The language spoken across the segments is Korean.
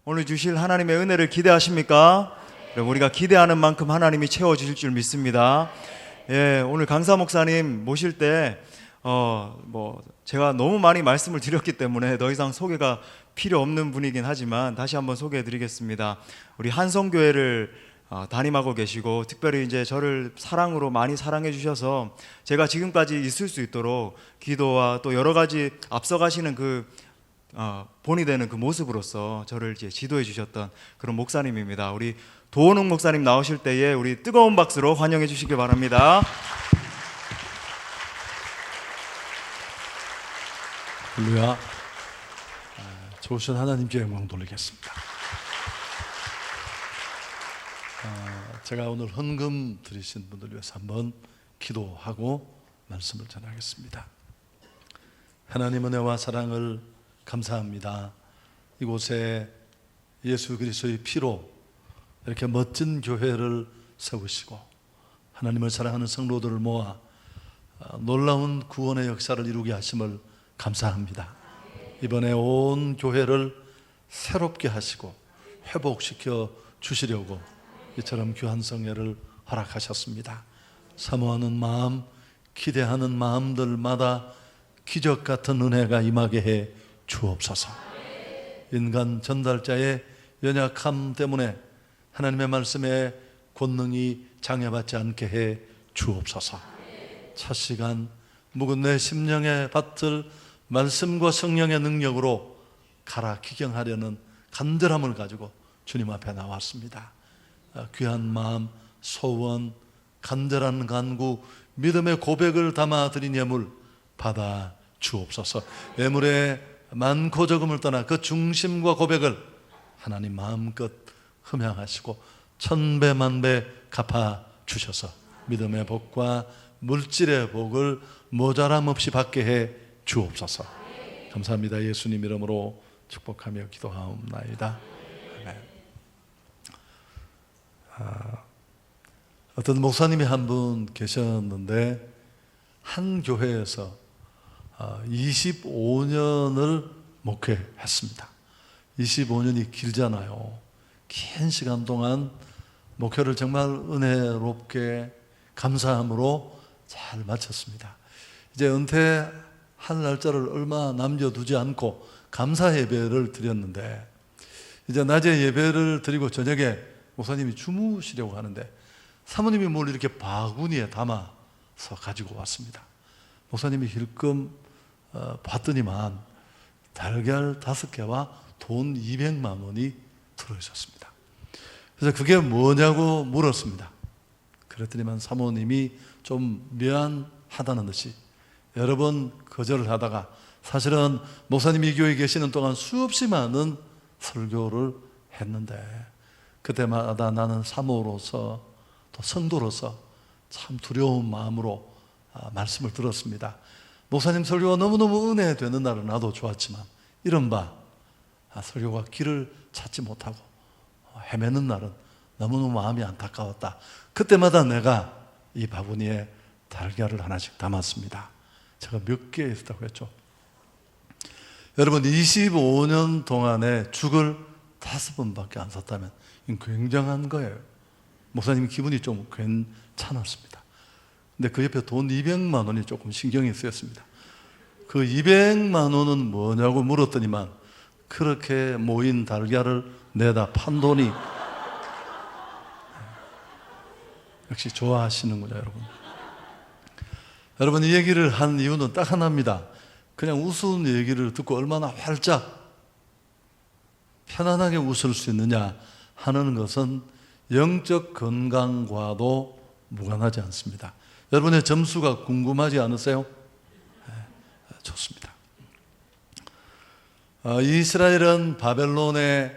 오늘 주실 하나님의 은혜를 기대하십니까? 여러분, 우리가 기대하는 만큼 하나님이 채워주실 줄 믿습니다. 예, 오늘 강사 목사님 모실 때 제가 너무 많이 말씀을 드렸기 때문에 더 이상 소개가 필요 없는 분이긴 하지만 다시 한번 소개해 드리겠습니다. 우리 한성교회를 담임하고 계시고, 특별히 이제 저를 사랑으로 많이 사랑해 주셔서 제가 지금까지 있을 수 있도록 기도와 또 여러 가지 앞서가시는 본이 되는 그 모습으로서 저를 이제 지도해 주셨던 그런 목사님입니다. 우리 도원웅 목사님 나오실 때에 우리 뜨거운 박수로 환영해 주시기 바랍니다. 할렐루야. 좋으신 하나님께 영광 돌리겠습니다. 제가 오늘 헌금 드리신 분들 위해서 한번 기도하고 말씀을 전하겠습니다. 하나님 은혜와 사랑을 감사합니다. 이곳에 예수 그리스도의 피로 이렇게 멋진 교회를 세우시고 하나님을 사랑하는 성도들을 모아 놀라운 구원의 역사를 이루게 하심을 감사합니다. 이번에 온 교회를 새롭게 하시고 회복시켜 주시려고 이처럼 귀한 성회를 허락하셨습니다. 사모하는 마음, 기대하는 마음들마다 기적 같은 은혜가 임하게 해 주옵소서. 인간 전달자의 연약함 때문에 하나님의 말씀에 권능이 장애받지 않게 해 주옵소서. 첫 시간 묵은 내 심령의 밭을 말씀과 성령의 능력으로 갈아 기경하려는 간절함을 가지고 주님 앞에 나왔습니다. 귀한 마음, 소원, 간절한 간구, 믿음의 고백을 담아 드린 예물 받아 주옵소서. 예물의 많고 적음을 떠나 그 중심과 고백을 하나님 마음껏 흠양하시고 천배 만배 갚아 주셔서 믿음의 복과 물질의 복을 모자람 없이 받게 해 주옵소서. 감사합니다. 예수님 이름으로 축복하며 기도하옵나이다. 아멘. 어떤 목사님이 한 분 계셨는데 한 교회에서 25년을 목회했습니다. 25년이 길잖아요. 긴 시간 동안 목회를 정말 은혜롭게 감사함으로 잘 마쳤습니다. 이제 은퇴할 날짜를 얼마 남겨두지 않고 감사 예배를 드렸는데, 이제 낮에 예배를 드리고 저녁에 목사님이 주무시려고 하는데 사모님이 뭘 이렇게 바구니에 담아서 가지고 왔습니다. 목사님이 힐끔 봤더니만 달걀 5개와 돈 200만 원이 들어있었습니다. 그래서 그게 뭐냐고 물었습니다. 그랬더니만 사모님이 좀 미안하다는 듯이 여러 번 거절을 하다가, 사실은 목사님이 이 교회에 계시는 동안 수없이 많은 설교를 했는데 그때마다 나는 사모로서 또 성도로서 참 두려운 마음으로 말씀을 들었습니다. 목사님 설교가 너무너무 은혜되는 날은 나도 좋았지만 이른바 설교가 길을 찾지 못하고 헤매는 날은 너무너무 마음이 안타까웠다. 그때마다 내가 이 바구니에 달걀을 하나씩 담았습니다. 제가 몇 개 있었다고 했죠? 여러분, 25년 동안에 죽을 5번밖에 안 샀다면 굉장한 거예요. 목사님 기분이 좀 괜찮았습니다. 근데 그 옆에 돈 200만 원이 조금 신경이 쓰였습니다. 그 200만 원은 뭐냐고 물었더니만 그렇게 모인 달걀을 내다 판 돈이. 역시 좋아하시는군요, 여러분. 여러분, 이 얘기를 한 이유는 딱 하나입니다. 그냥 웃은 얘기를 듣고 얼마나 활짝 편안하게 웃을 수 있느냐 하는 것은 영적 건강과도 무관하지 않습니다. 여러분의 점수가 궁금하지 않으세요? 네, 좋습니다. 이스라엘은 바벨론의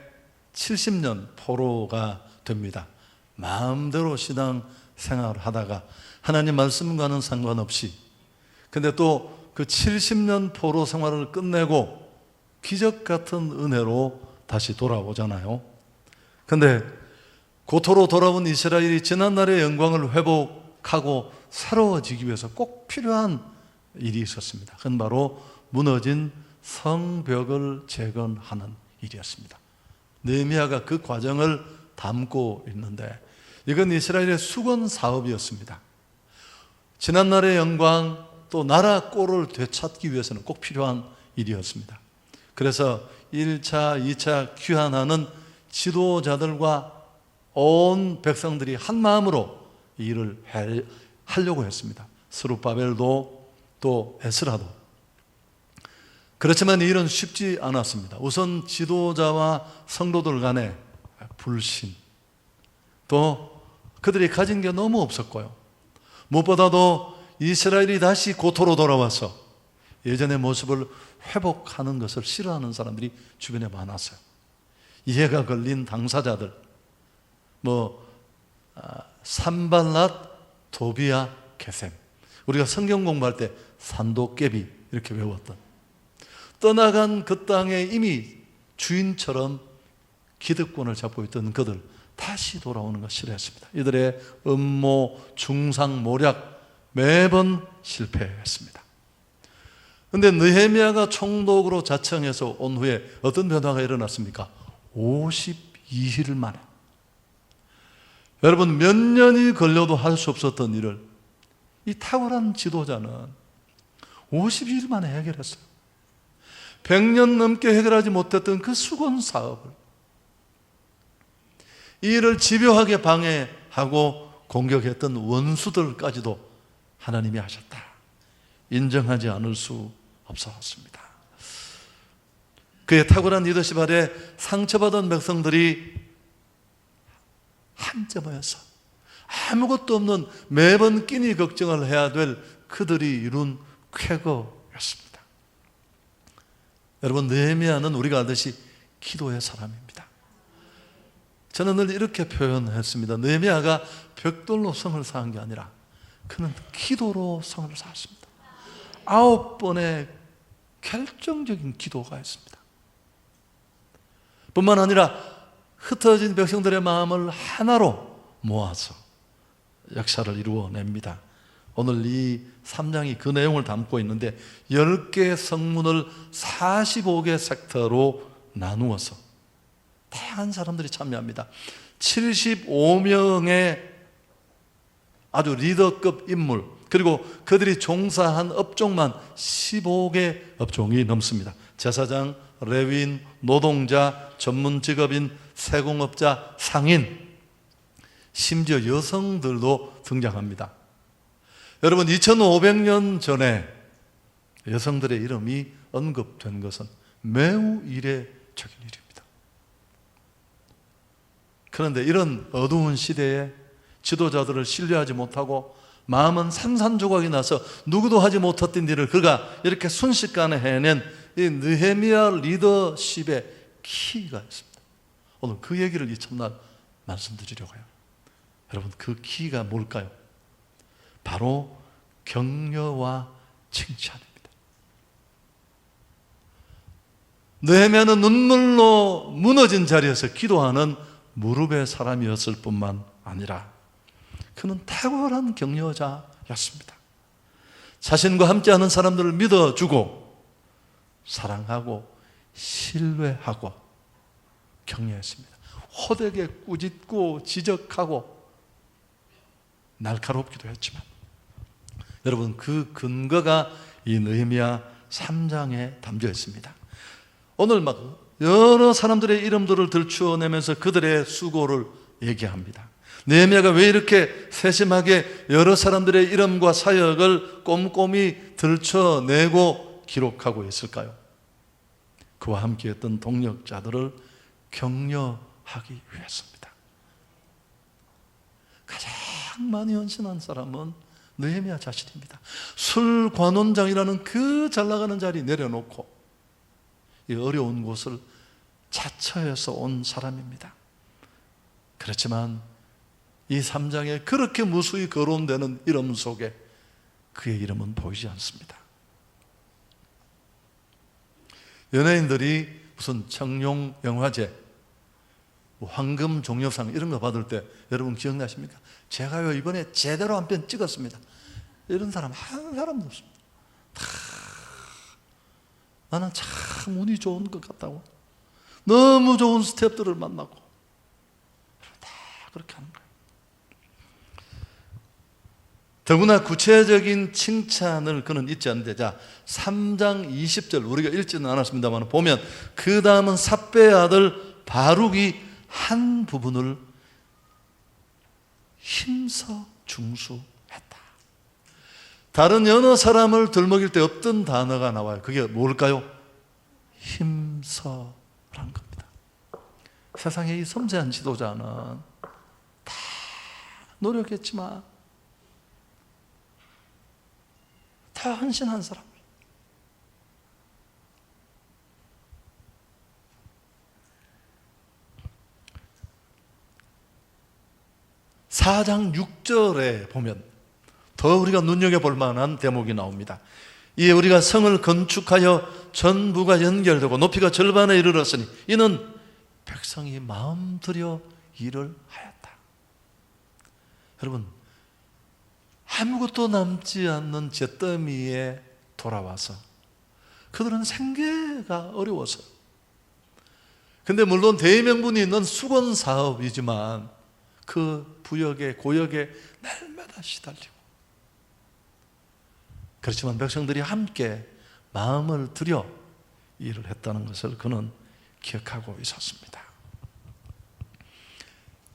70년 포로가 됩니다. 마음대로 신앙 생활을 하다가 하나님 말씀과는 상관없이, 근데 또 그 70년 포로 생활을 끝내고 기적 같은 은혜로 다시 돌아오잖아요. 근데 고토로 돌아온 이스라엘이 지난날의 영광을 회복하고 새로워지기 위해서 꼭 필요한 일이 있었습니다. 그건 바로 무너진 성벽을 재건하는 일이었습니다. 느헤미야가 그 과정을 담고 있는데, 이건 이스라엘의 수건 사업이었습니다. 지난날의 영광, 또 나라 꼴을 되찾기 위해서는 꼭 필요한 일이었습니다. 그래서 1차, 2차 귀환하는 지도자들과 온 백성들이 한 마음으로 이 일을 하려고 했습니다. 스룹바벨도 또 에스라도. 그렇지만 이 일은 쉽지 않았습니다. 우선 지도자와 성도들 간의 불신, 또 그들이 가진 게 너무 없었고요. 무엇보다도 이스라엘이 다시 고토로 돌아와서 예전의 모습을 회복하는 것을 싫어하는 사람들이 주변에 많았어요. 이해가 걸린 당사자들, 산발랏, 도비아, 게셈. 우리가 성경 공부할 때 산도깨비 이렇게 외웠던, 떠나간 그 땅에 이미 주인처럼 기득권을 잡고 있던 그들, 다시 돌아오는 것 싫어했습니다. 이들의 음모, 중상, 모략 매번 실패했습니다. 그런데 느헤미야가 총독으로 자청해서 온 후에 어떤 변화가 일어났습니까? 52일 만에. 여러분, 몇 년이 걸려도 할 수 없었던 일을 이 탁월한 지도자는 52일 만에 해결했어요. 100년 넘게 해결하지 못했던 그 수건 사업을, 이 일을 집요하게 방해하고 공격했던 원수들까지도 하나님이 하셨다. 인정하지 않을 수 없었습니다. 그의 탁월한 리더십 아래 상처받은 백성들이 한째 모여서 아무것도 없는, 매번 끼니 걱정을 해야 될 그들이 이룬 쾌거였습니다. 여러분, 느헤미야는 우리가 알듯이 기도의 사람입니다. 저는 늘 이렇게 표현했습니다. 느헤미야가 벽돌로 성을 쌓은 게 아니라 그는 기도로 성을 쌓았습니다. 9번의 결정적인 기도가 있습니다. 뿐만 아니라 흩어진 백성들의 마음을 하나로 모아서 역사를 이루어냅니다. 오늘 이 3장이 그 내용을 담고 있는데, 10개의 성문을 45개 섹터로 나누어서 다양한 사람들이 참여합니다. 75명의 아주 리더급 인물, 그리고 그들이 종사한 업종만 15개 업종이 넘습니다. 제사장, 레위인, 노동자, 전문 직업인, 세공업자, 상인, 심지어 여성들도 등장합니다. 여러분, 2500년 전에 여성들의 이름이 언급된 것은 매우 이례적인 일입니다. 그런데 이런 어두운 시대에 지도자들을 신뢰하지 못하고 마음은 산산조각이 나서 누구도 하지 못했던 일을 그가 이렇게 순식간에 해낸 이 느헤미야 리더십의 키가 있습니다. 오늘 그 얘기를 이 첫날 말씀드리려고 해요. 여러분, 그 키가 뭘까요? 바로 격려와 칭찬입니다. 느헤미야는 눈물로 무너진 자리에서 기도하는 무릎의 사람이었을 뿐만 아니라 그는 탁월한 격려자였습니다. 자신과 함께하는 사람들을 믿어주고 사랑하고 신뢰하고 격려했습니다. 호되게 꾸짖고 지적하고 날카롭기도 했지만, 여러분, 그 근거가 이 느헤미야 3장에 담겨 있습니다. 오늘 막 여러 사람들의 이름들을 들추어내면서 그들의 수고를 얘기합니다. 느헤미야가 왜 이렇게 세심하게 여러 사람들의 이름과 사역을 꼼꼼히 들춰내고 기록하고 있을까요? 그와 함께했던 동력자들을 격려하기 위해서입니다. 가장 많이 헌신한 사람은 느헤미야 자신입니다. 술관원장이라는 그 잘나가는 자리 내려놓고 이 어려운 곳을 자처해서 온 사람입니다. 그렇지만 이 3장에 그렇게 무수히 거론되는 이름 속에 그의 이름은 보이지 않습니다. 연예인들이 무슨 청룡 영화제, 황금 종려상 이런 거 받을 때 여러분 기억나십니까? 제가요 이번에 제대로 한 편 찍었습니다. 이런 사람 한 사람도 없습니다. 나는 참 운이 좋은 것 같다고. 너무 좋은 스태프들을 만나고 다 그렇게 하는 거예요. 더구나 구체적인 칭찬을 그는 잊지 않는데, 자 3장 20절 우리가 읽지는 않았습니다만 보면 그 다음은 삽배의 아들 바룩이 한 부분을 힘써 중수했다. 다른 여러 사람을 들먹일 때 없던 단어가 나와요. 그게 뭘까요? 힘써란 겁니다. 세상의 이 섬세한 지도자는 다 노력했지만 다 헌신한 사람. (4장 6절에) 보면 더 우리가 눈여겨볼 만한 대목이 나옵니다. 이에 우리가 성을 건축하여 전부가 연결되고 높이가 절반에 이르렀으니 이는 백성이 마음 들여 일을 하였다. 여러분, 아무것도 남지 않는 잿더미에 돌아와서 그들은 생계가 어려워서, 근데 물론 대의명분이 있는 수건 사업이지만 그 부역에 고역에 날마다 시달리고, 그렇지만 백성들이 함께 마음을 들여 일을 했다는 것을 그는 기억하고 있었습니다.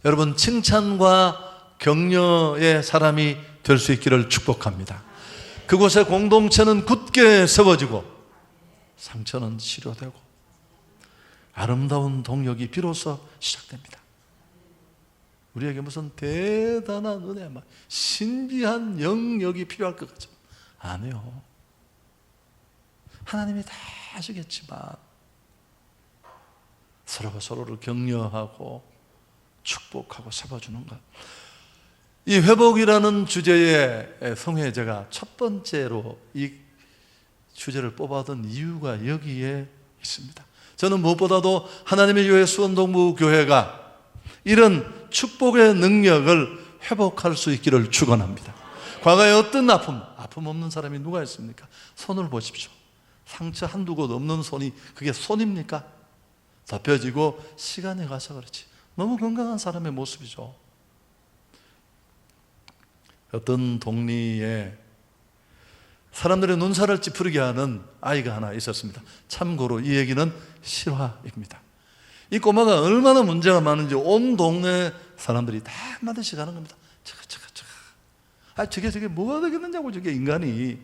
여러분, 칭찬과 격려의 사람이 될 수 있기를 축복합니다. 그곳의 공동체는 굳게 세워지고 상처는 치료되고 아름다운 동역이 비로소 시작됩니다. 우리에게 무슨 대단한 은혜, 신비한 영역이 필요할 것 같죠? 아니요. 하나님이 다 하시겠지만 서로가 서로를 격려하고 축복하고 세워주는 것. 이 회복이라는 주제의 성회에 제가 첫 번째로 이 주제를 뽑아둔 이유가 여기에 있습니다. 저는 무엇보다도 하나님의 교회 수원동부 교회가 이런 축복의 능력을 회복할 수 있기를 축원합니다. 과거에 어떤 아픔 없는 사람이 누가 있습니까? 손을 보십시오. 상처 한두 곳 없는 손이 그게 손입니까? 덮여지고 시간이 가서 그렇지. 너무 건강한 사람의 모습이죠. 어떤 동리에 사람들의 눈살을 찌푸리게 하는 아이가 하나 있었습니다. 참고로 이 얘기는 실화입니다. 이 꼬마가 얼마나 문제가 많은지 온 동네 사람들이 다 한마디씩 하는 겁니다. 저게 뭐가 되겠느냐고, 저게 인간이.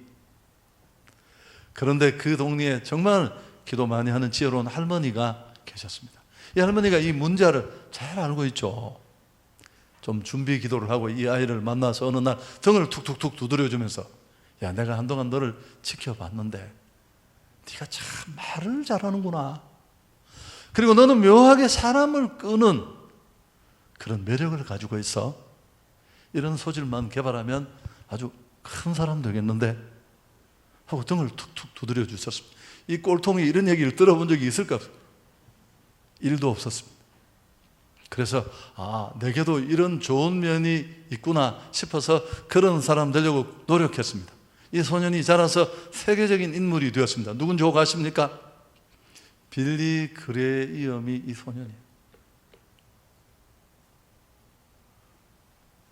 그런데 그 동네에 정말 기도 많이 하는 지혜로운 할머니가 계셨습니다. 이 할머니가 이 문제를 잘 알고 있죠. 좀 준비 기도를 하고 이 아이를 만나서 어느 날 등을 툭툭툭 두드려주면서, 야, 내가 한동안 너를 지켜봤는데 네가 참 말을 잘하는구나. 그리고 너는 묘하게 사람을 끄는 그런 매력을 가지고 있어. 이런 소질만 개발하면 아주 큰 사람 되겠는데 하고 등을 툭툭 두드려 주셨습니다. 이 꼴통이 이런 얘기를 들어본 적이 있을까? 1도 없었습니다. 그래서 내게도 이런 좋은 면이 있구나 싶어서 그런 사람 되려고 노력했습니다. 이 소년이 자라서 세계적인 인물이 되었습니다. 누군지 혹 아십니까? 빌리 그레이엄이 이 소년이에요.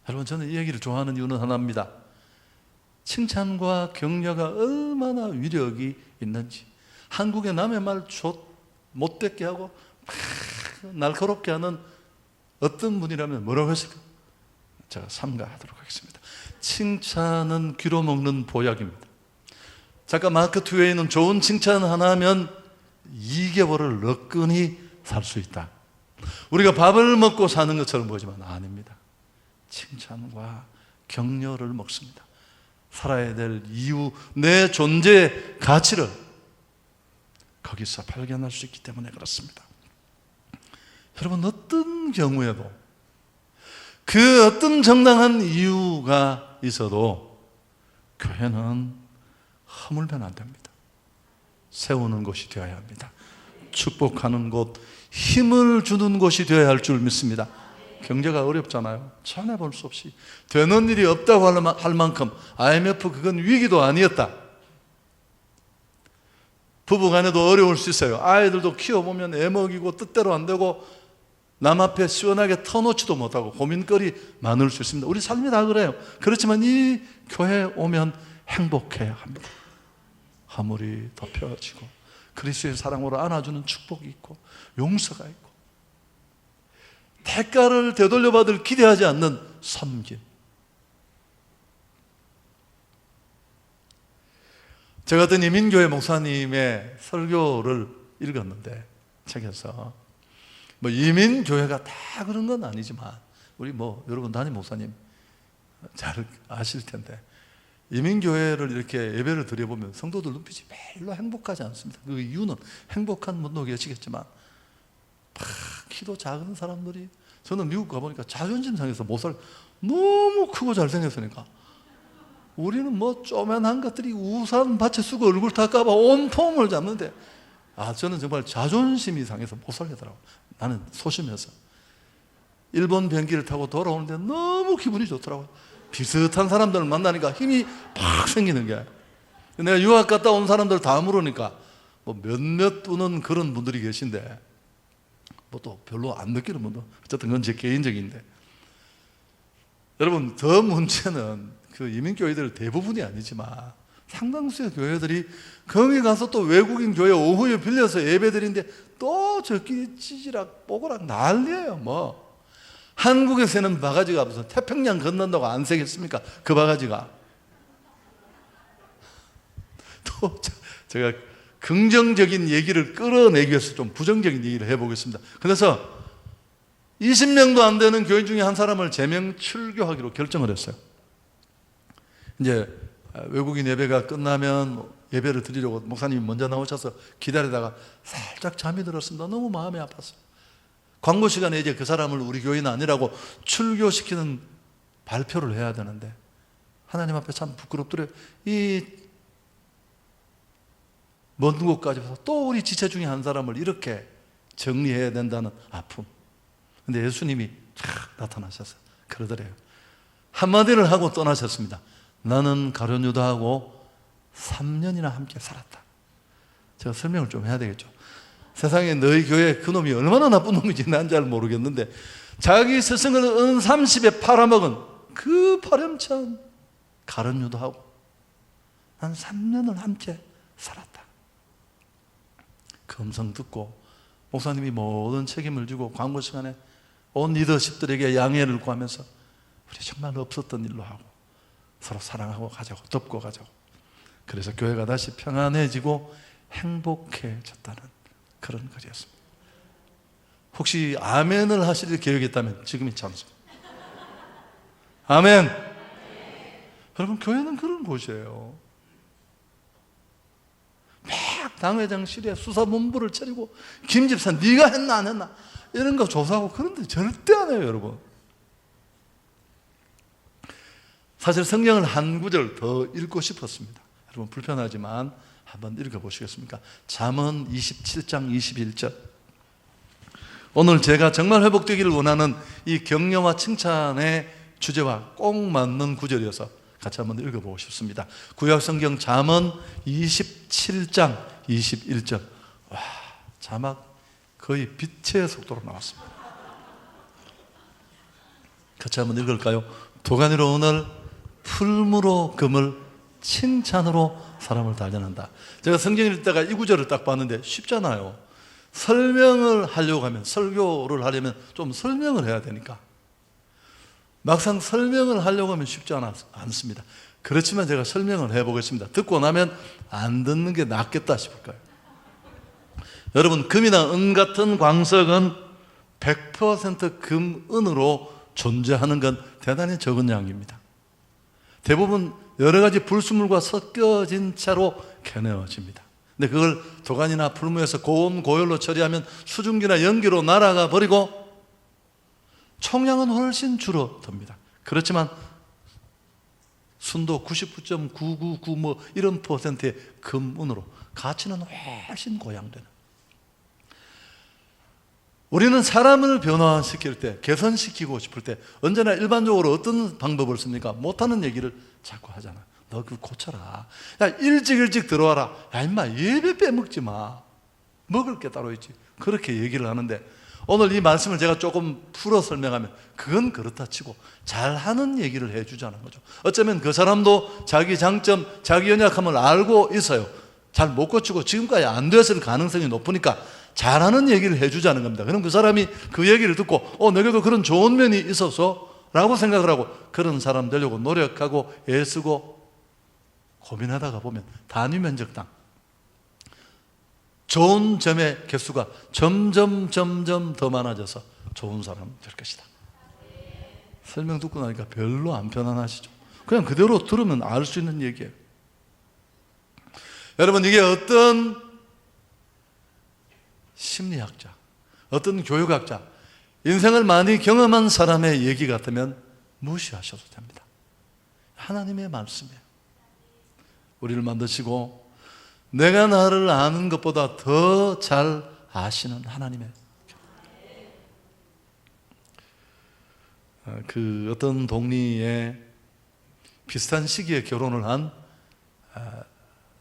여러분, 저는 이 얘기를 좋아하는 이유는 하나입니다. 칭찬과 격려가 얼마나 위력이 있는지. 한국의 남의 말 못되게 하고 날카롭게 하는 어떤 분이라면 뭐라고 했을까? 제가 삼가하도록 하겠습니다. 칭찬은 귀로 먹는 보약입니다. 작가 마크 트웨이는 좋은 칭찬 하나 하면 2개월을 너끈히 살 수 있다. 우리가 밥을 먹고 사는 것처럼 보지만 아닙니다. 칭찬과 격려를 먹습니다. 살아야 될 이유, 내 존재의 가치를 거기서 발견할 수 있기 때문에 그렇습니다. 여러분, 어떤 경우에도 그 어떤 정당한 이유가 있어도 교회는 허물면 안 됩니다. 세우는 곳이 되어야 합니다. 축복하는 곳, 힘을 주는 곳이 되어야 할 줄 믿습니다. 경제가 어렵잖아요. 전혀 볼 수 없이 되는 일이 없다고 할 만큼 IMF 그건 위기도 아니었다. 부부간에도 어려울 수 있어요. 아이들도 키워보면 애먹이고 뜻대로 안 되고 남 앞에 시원하게 터놓지도 못하고 고민거리 많을 수 있습니다. 우리 삶이 다 그래요. 그렇지만 이 교회에 오면 행복해야 합니다. 화물이 덮여지고 그리스도의 사랑으로 안아주는 축복이 있고 용서가 있고 대가를 되돌려받을 기대하지 않는 섬김. 제가 어떤 이민교회 목사님의 설교를 읽었는데 책에서 뭐 이민교회가 다 그런 건 아니지만 우리 뭐 여러분 담임 목사님 잘 아실 텐데 이민교회를 이렇게 예배를 드려보면 성도들 눈빛이 별로 행복하지 않습니다. 그 이유는 행복한 분도 계시겠지만 키도 작은 사람들이 저는 미국 가보니까 자존심 상해서 못 살 너무 크고 잘생겼으니까 우리는 뭐 쪼맨한 것들이 우산 밭에 쓰고 얼굴 다 까봐 온몸을 잡는데 저는 정말 자존심이 상해서 못 살겠더라고요. 나는 소심해서 일본 비행기를 타고 돌아오는데 너무 기분이 좋더라고요. 비슷한 사람들을 만나니까 힘이 팍 생기는 게 내가 유학 갔다 온 사람들 다 물으니까 뭐 몇몇 분은 그런 분들이 계신데 뭐 또 별로 안 느끼는 분도 어쨌든 그건 제 개인적인데 여러분 더 문제는 그 이민교회들 대부분이 아니지만 상당수의 교회들이 거기 가서 또 외국인 교회 오후에 빌려서 예배드리는데 또 저끼리 찌지락 뽀그락 난리예요. 뭐 한국에서는 바가지가 무슨 태평양 건넌다고 안 새겠습니까? 그 바가지가. 또 제가 긍정적인 얘기를 끌어내기 위해서 좀 부정적인 얘기를 해보겠습니다. 그래서 20명도 안 되는 교인 중에 한 사람을 제명 출교하기로 결정을 했어요. 이제 외국인 예배가 끝나면 예배를 드리려고 목사님이 먼저 나오셔서 기다리다가 살짝 잠이 들었습니다. 너무 마음이 아팠어요. 광고 시간에 이제 그 사람을 우리 교인 아니라고 출교시키는 발표를 해야 되는데 하나님 앞에 참 부끄럽더래요. 이 먼 곳까지 와서 또 우리 지체 중에 한 사람을 이렇게 정리해야 된다는 아픔. 근데 예수님이 탁 나타나셔서 그러더래요. 한마디를 하고 떠나셨습니다. 나는 가룟 유다하고 3년이나 함께 살았다. 제가 설명을 좀 해야 되겠죠. 세상에 너희 교회 그놈이 얼마나 나쁜 놈인지 난 잘 모르겠는데 자기 스승을 은 30에 팔아먹은 그 파렴치한 가룟 유다하고 난 3년을 함께 살았다. 그 음성 듣고 목사님이 모든 책임을 지고 광고 시간에 온 리더십들에게 양해를 구하면서 우리 정말 없었던 일로 하고 서로 사랑하고 가자고 덮고 가자고 그래서 교회가 다시 평안해지고 행복해졌다는 그런 글이었습니다. 혹시 아멘을 하실 계획이 있다면 지금이 참습니다. 아멘. 여러분 교회는 그런 곳이에요. 막 당회장실에 수사본부를 차리고 김 집사 네가 했나 안 했나 이런 거 조사하고 그런데 절대 안 해요. 여러분 사실 성경을 한 구절 더 읽고 싶었습니다. 여러분 불편하지만 한번 읽어보시겠습니까? 잠언 27장 21절. 오늘 제가 정말 회복되기를 원하는 이 격려와 칭찬의 주제와 꼭 맞는 구절이어서 같이 한번 읽어보고 싶습니다. 구약성경 잠언 27장 21절. 와, 자막 거의 빛의 속도로 나왔습니다. 같이 한번 읽을까요? 도가니로 오늘 풀무로 금을 칭찬으로 사람을 단련한다. 제가 성경 읽다가 이 구절을 딱 봤는데 쉽잖아요. 설명을 하려고 하면 설교를 하려면 좀 설명을 해야 되니까 막상 설명을 하려고 하면 쉽지 않습니다. 그렇지만 제가 설명을 해보겠습니다. 듣고 나면 안 듣는 게 낫겠다 싶을 거예요. 여러분 금이나 은 같은 광석은 100% 금, 은으로 존재하는 건 대단히 적은 양입니다. 대부분 여러 가지 불순물과 섞여진 채로 캐내어집니다. 근데 그걸 도가니나 풀무에서 고온 고열로 처리하면 수증기나 연기로 날아가 버리고 총량은 훨씬 줄어듭니다. 그렇지만 순도 99.999 뭐 이런 퍼센트의 금은으로 가치는 훨씬 고양되는. 우리는 사람을 변화시킬 때, 개선시키고 싶을 때 언제나 일반적으로 어떤 방법을 씁니까? 못하는 얘기를 자꾸 하잖아요. 너 그거 고쳐라. 야, 일찍 들어와라. 야, 임마, 예배 빼먹지 마. 먹을 게 따로 있지. 그렇게 얘기를 하는데, 오늘 이 말씀을 제가 조금 풀어 설명하면 그건 그렇다 치고 잘하는 얘기를 해주자는 거죠. 어쩌면 그 사람도 자기 장점, 자기 연약함을 알고 있어요. 잘 못 고치고 지금까지 안 되었을 가능성이 높으니까 잘하는 얘기를 해주자는 겁니다. 그럼 그 사람이 그 얘기를 듣고 내게도 그런 좋은 면이 있어서 라고 생각을 하고 그런 사람 되려고 노력하고 애쓰고 고민하다가 보면 단위 면적당 좋은 점의 개수가 점점 더 많아져서 좋은 사람 될 것이다. 설명 듣고 나니까 별로 안 편안하시죠? 그냥 그대로 들으면 알 수 있는 얘기예요. 여러분, 이게 어떤 심리학자, 어떤 교육학자, 인생을 많이 경험한 사람의 얘기 같으면 무시하셔도 됩니다. 하나님의 말씀이에요. 우리를 만드시고 내가 나를 아는 것보다 더 잘 아시는 하나님의 그 어떤 동리에 비슷한 시기에 결혼을 한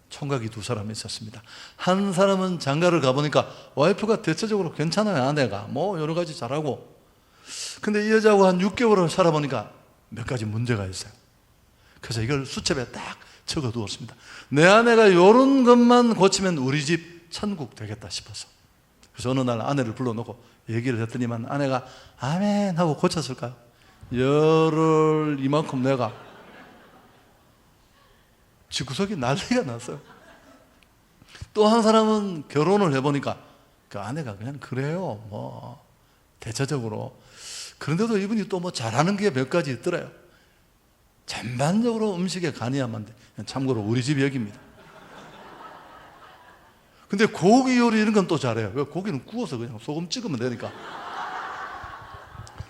총각이 두 사람이 있었습니다. 한 사람은 장가를 가보니까 와이프가 대체적으로 괜찮아요. 아내가 뭐 여러 가지 잘하고. 근데 이 여자하고 한 6개월을 살아보니까 몇 가지 문제가 있어요. 그래서 이걸 수첩에 딱 적어두었습니다. 내 아내가 이런 것만 고치면 우리 집 천국 되겠다 싶어서. 그래서 어느 날 아내를 불러놓고 얘기를 했더니만 아내가 아멘 하고 고쳤을까요? 열을 이만큼 내가 집구석이 난리가 났어요. 또 한 사람은 결혼을 해보니까 그 아내가 그냥 그래요. 뭐 대체적으로. 그런데도 이분이 또 뭐 잘하는 게 몇 가지 있더래요. 전반적으로 음식에 간이야만 돼. 참고로 우리 집 얘기입니다. 근데 고기 요리 이런 건 또 잘해요. 왜? 고기는 구워서 그냥 소금 찍으면 되니까.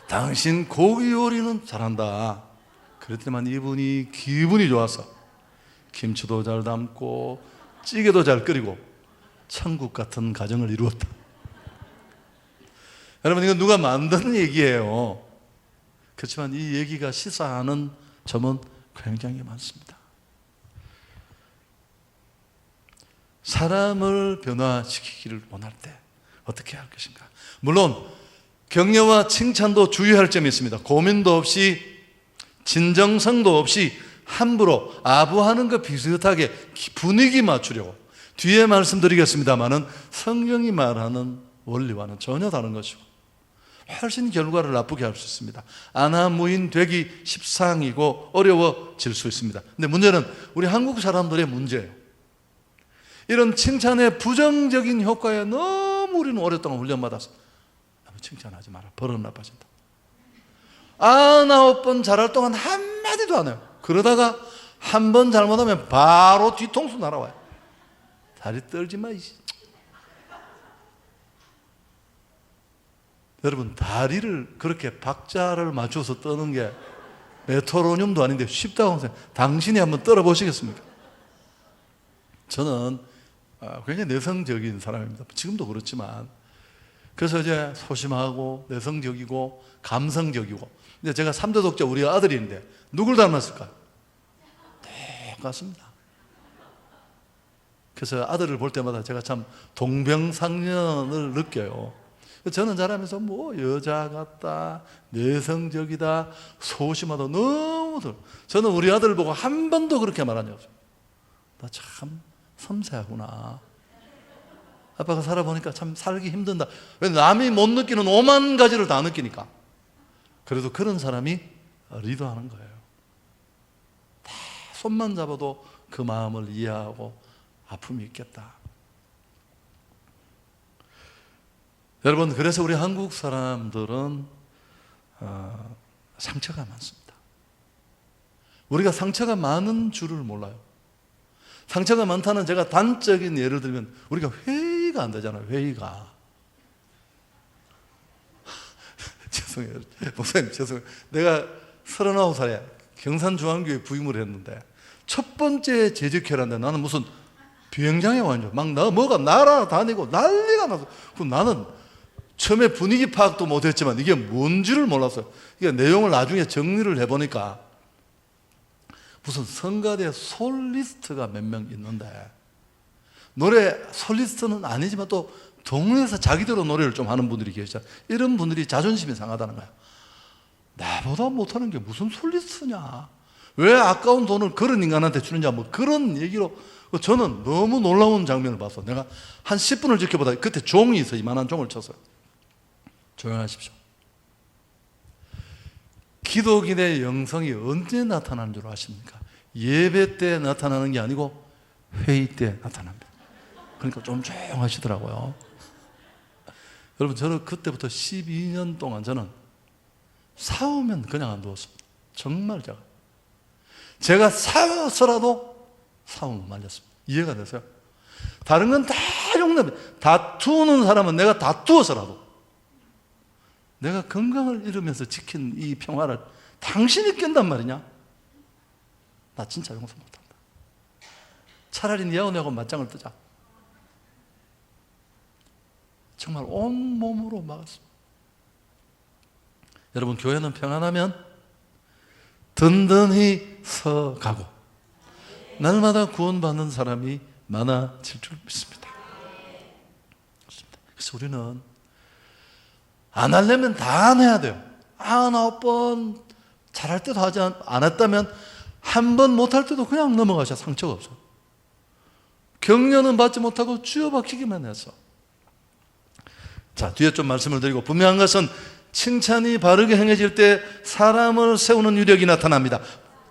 당신 고기 요리는 잘한다. 그랬더니만 이분이 기분이 좋아서 김치도 잘 담고 찌개도 잘 끓이고 천국 같은 가정을 이루었다. 여러분, 이건 누가 만든 얘기예요. 그렇지만 이 얘기가 시사하는 점은 굉장히 많습니다. 사람을 변화시키기를 원할 때 어떻게 할 것인가? 물론 격려와 칭찬도 주의할 점이 있습니다. 고민도 없이 진정성도 없이 함부로 아부하는 것 비슷하게 분위기 맞추려고. 뒤에 말씀드리겠습니다마는 성경이 말하는 원리와는 전혀 다른 것이고 훨씬 결과를 나쁘게 할 수 있습니다. 아나무인 되기 십상이고 어려워질 수 있습니다. 근데 문제는 우리 한국 사람들의 문제예요. 이런 칭찬의 부정적인 효과에 너무 우리는 오랫동안 훈련받아서 너무 칭찬하지 마라. 버릇 나빠진다. 9번 잘할 동안 한마디도 안 해요. 그러다가 한 번 잘못하면 바로 뒤통수 날아와요. 다리 떨지 마. 여러분, 다리를 그렇게 박자를 맞춰서 떠는 게 메트로놈도 아닌데 쉽다고 생각해요. 당신이 한번 떨어보시겠습니까? 저는 굉장히 내성적인 사람입니다. 지금도 그렇지만. 그래서 이제 소심하고 내성적이고 감성적이고. 근데 제가 3대 독자 우리 아들인데 누굴 닮았을까요? 똑같습니다. 그래서 아들을 볼 때마다 제가 참 동병상련을 느껴요. 저는 자라면서 뭐 여자 같다, 내성적이다, 소심하다 너무 저는 우리 아들을 보고 한 번도 그렇게 말한 적 없어요. 나 참 섬세하구나. 아빠가 살아보니까 참 살기 힘든다. 왜? 남이 못 느끼는 5만 가지를 다 느끼니까. 그래도 그런 사람이 리더하는 거예요. 다 손만 잡아도 그 마음을 이해하고 아픔이 있겠다. 여러분, 그래서 우리 한국 사람들은 상처가 많습니다. 우리가 상처가 많은 줄을 몰라요. 상처가 많다는 제가 단적인 예를 들면 우리가 회의가 안 되잖아요. 회의가. 죄송해요. 목사님 죄송해요. 내가 39살에 경산중앙교회 부임을 했는데 첫 번째 재직회라는데 나는 무슨 비행장에 왔죠. 막 뭐가 날아다니고 난리가 나서. 나는 처음에 분위기 파악도 못했지만 이게 뭔지를 몰랐어요. 이게 내용을 나중에 정리를 해보니까 무슨 성가대 솔리스트가 몇 명 있는데, 노래 솔리스트는 아니지만 또 동네에서 자기대로 노래를 좀 하는 분들이 계시잖아요. 이런 분들이 자존심이 상하다는 거야. 나보다 못하는 게 무슨 솔리스트냐, 왜 아까운 돈을 그런 인간한테 주느냐, 뭐 그런 얘기로. 저는 너무 놀라운 장면을 봤어. 내가 한 10분을 지켜보다 그때 종이 있어. 이만한 종을 쳤어요. 조용하십시오. 기독인의 영성이 언제 나타나는 줄 아십니까? 예배 때 나타나는 게 아니고 회의 때 나타납니다. 그러니까 좀 조용하시더라고요. 여러분, 저는 그때부터 12년 동안 저는 싸우면 그냥 안 두었습니다. 정말 제가 싸워서라도 싸움을 말렸습니다. 이해가 되세요? 다른 건 다 용납해. 다투는 사람은 내가 다투어서라도, 내가 건강을 잃으면서 지킨 이 평화를 당신이 깬단 말이냐? 나 진짜 용서 못한다. 차라리 네하고 맞짱을 뜨자. 정말 온몸으로 막았습니다. 여러분, 교회는 평안하면 든든히 서가고 날마다 구원받는 사람이 많아질 줄 믿습니다. 그래서 우리는 안 하려면 다 안 해야 돼요. 9번 잘할 때도 하지 않았다면 한 번 못할 때도 그냥 넘어가셔. 상처가 없어. 격려는 받지 못하고 쥐어박히기만 해서. 자, 뒤에 좀 말씀을 드리고, 분명한 것은 칭찬이 바르게 행해질 때 사람을 세우는 유력이 나타납니다.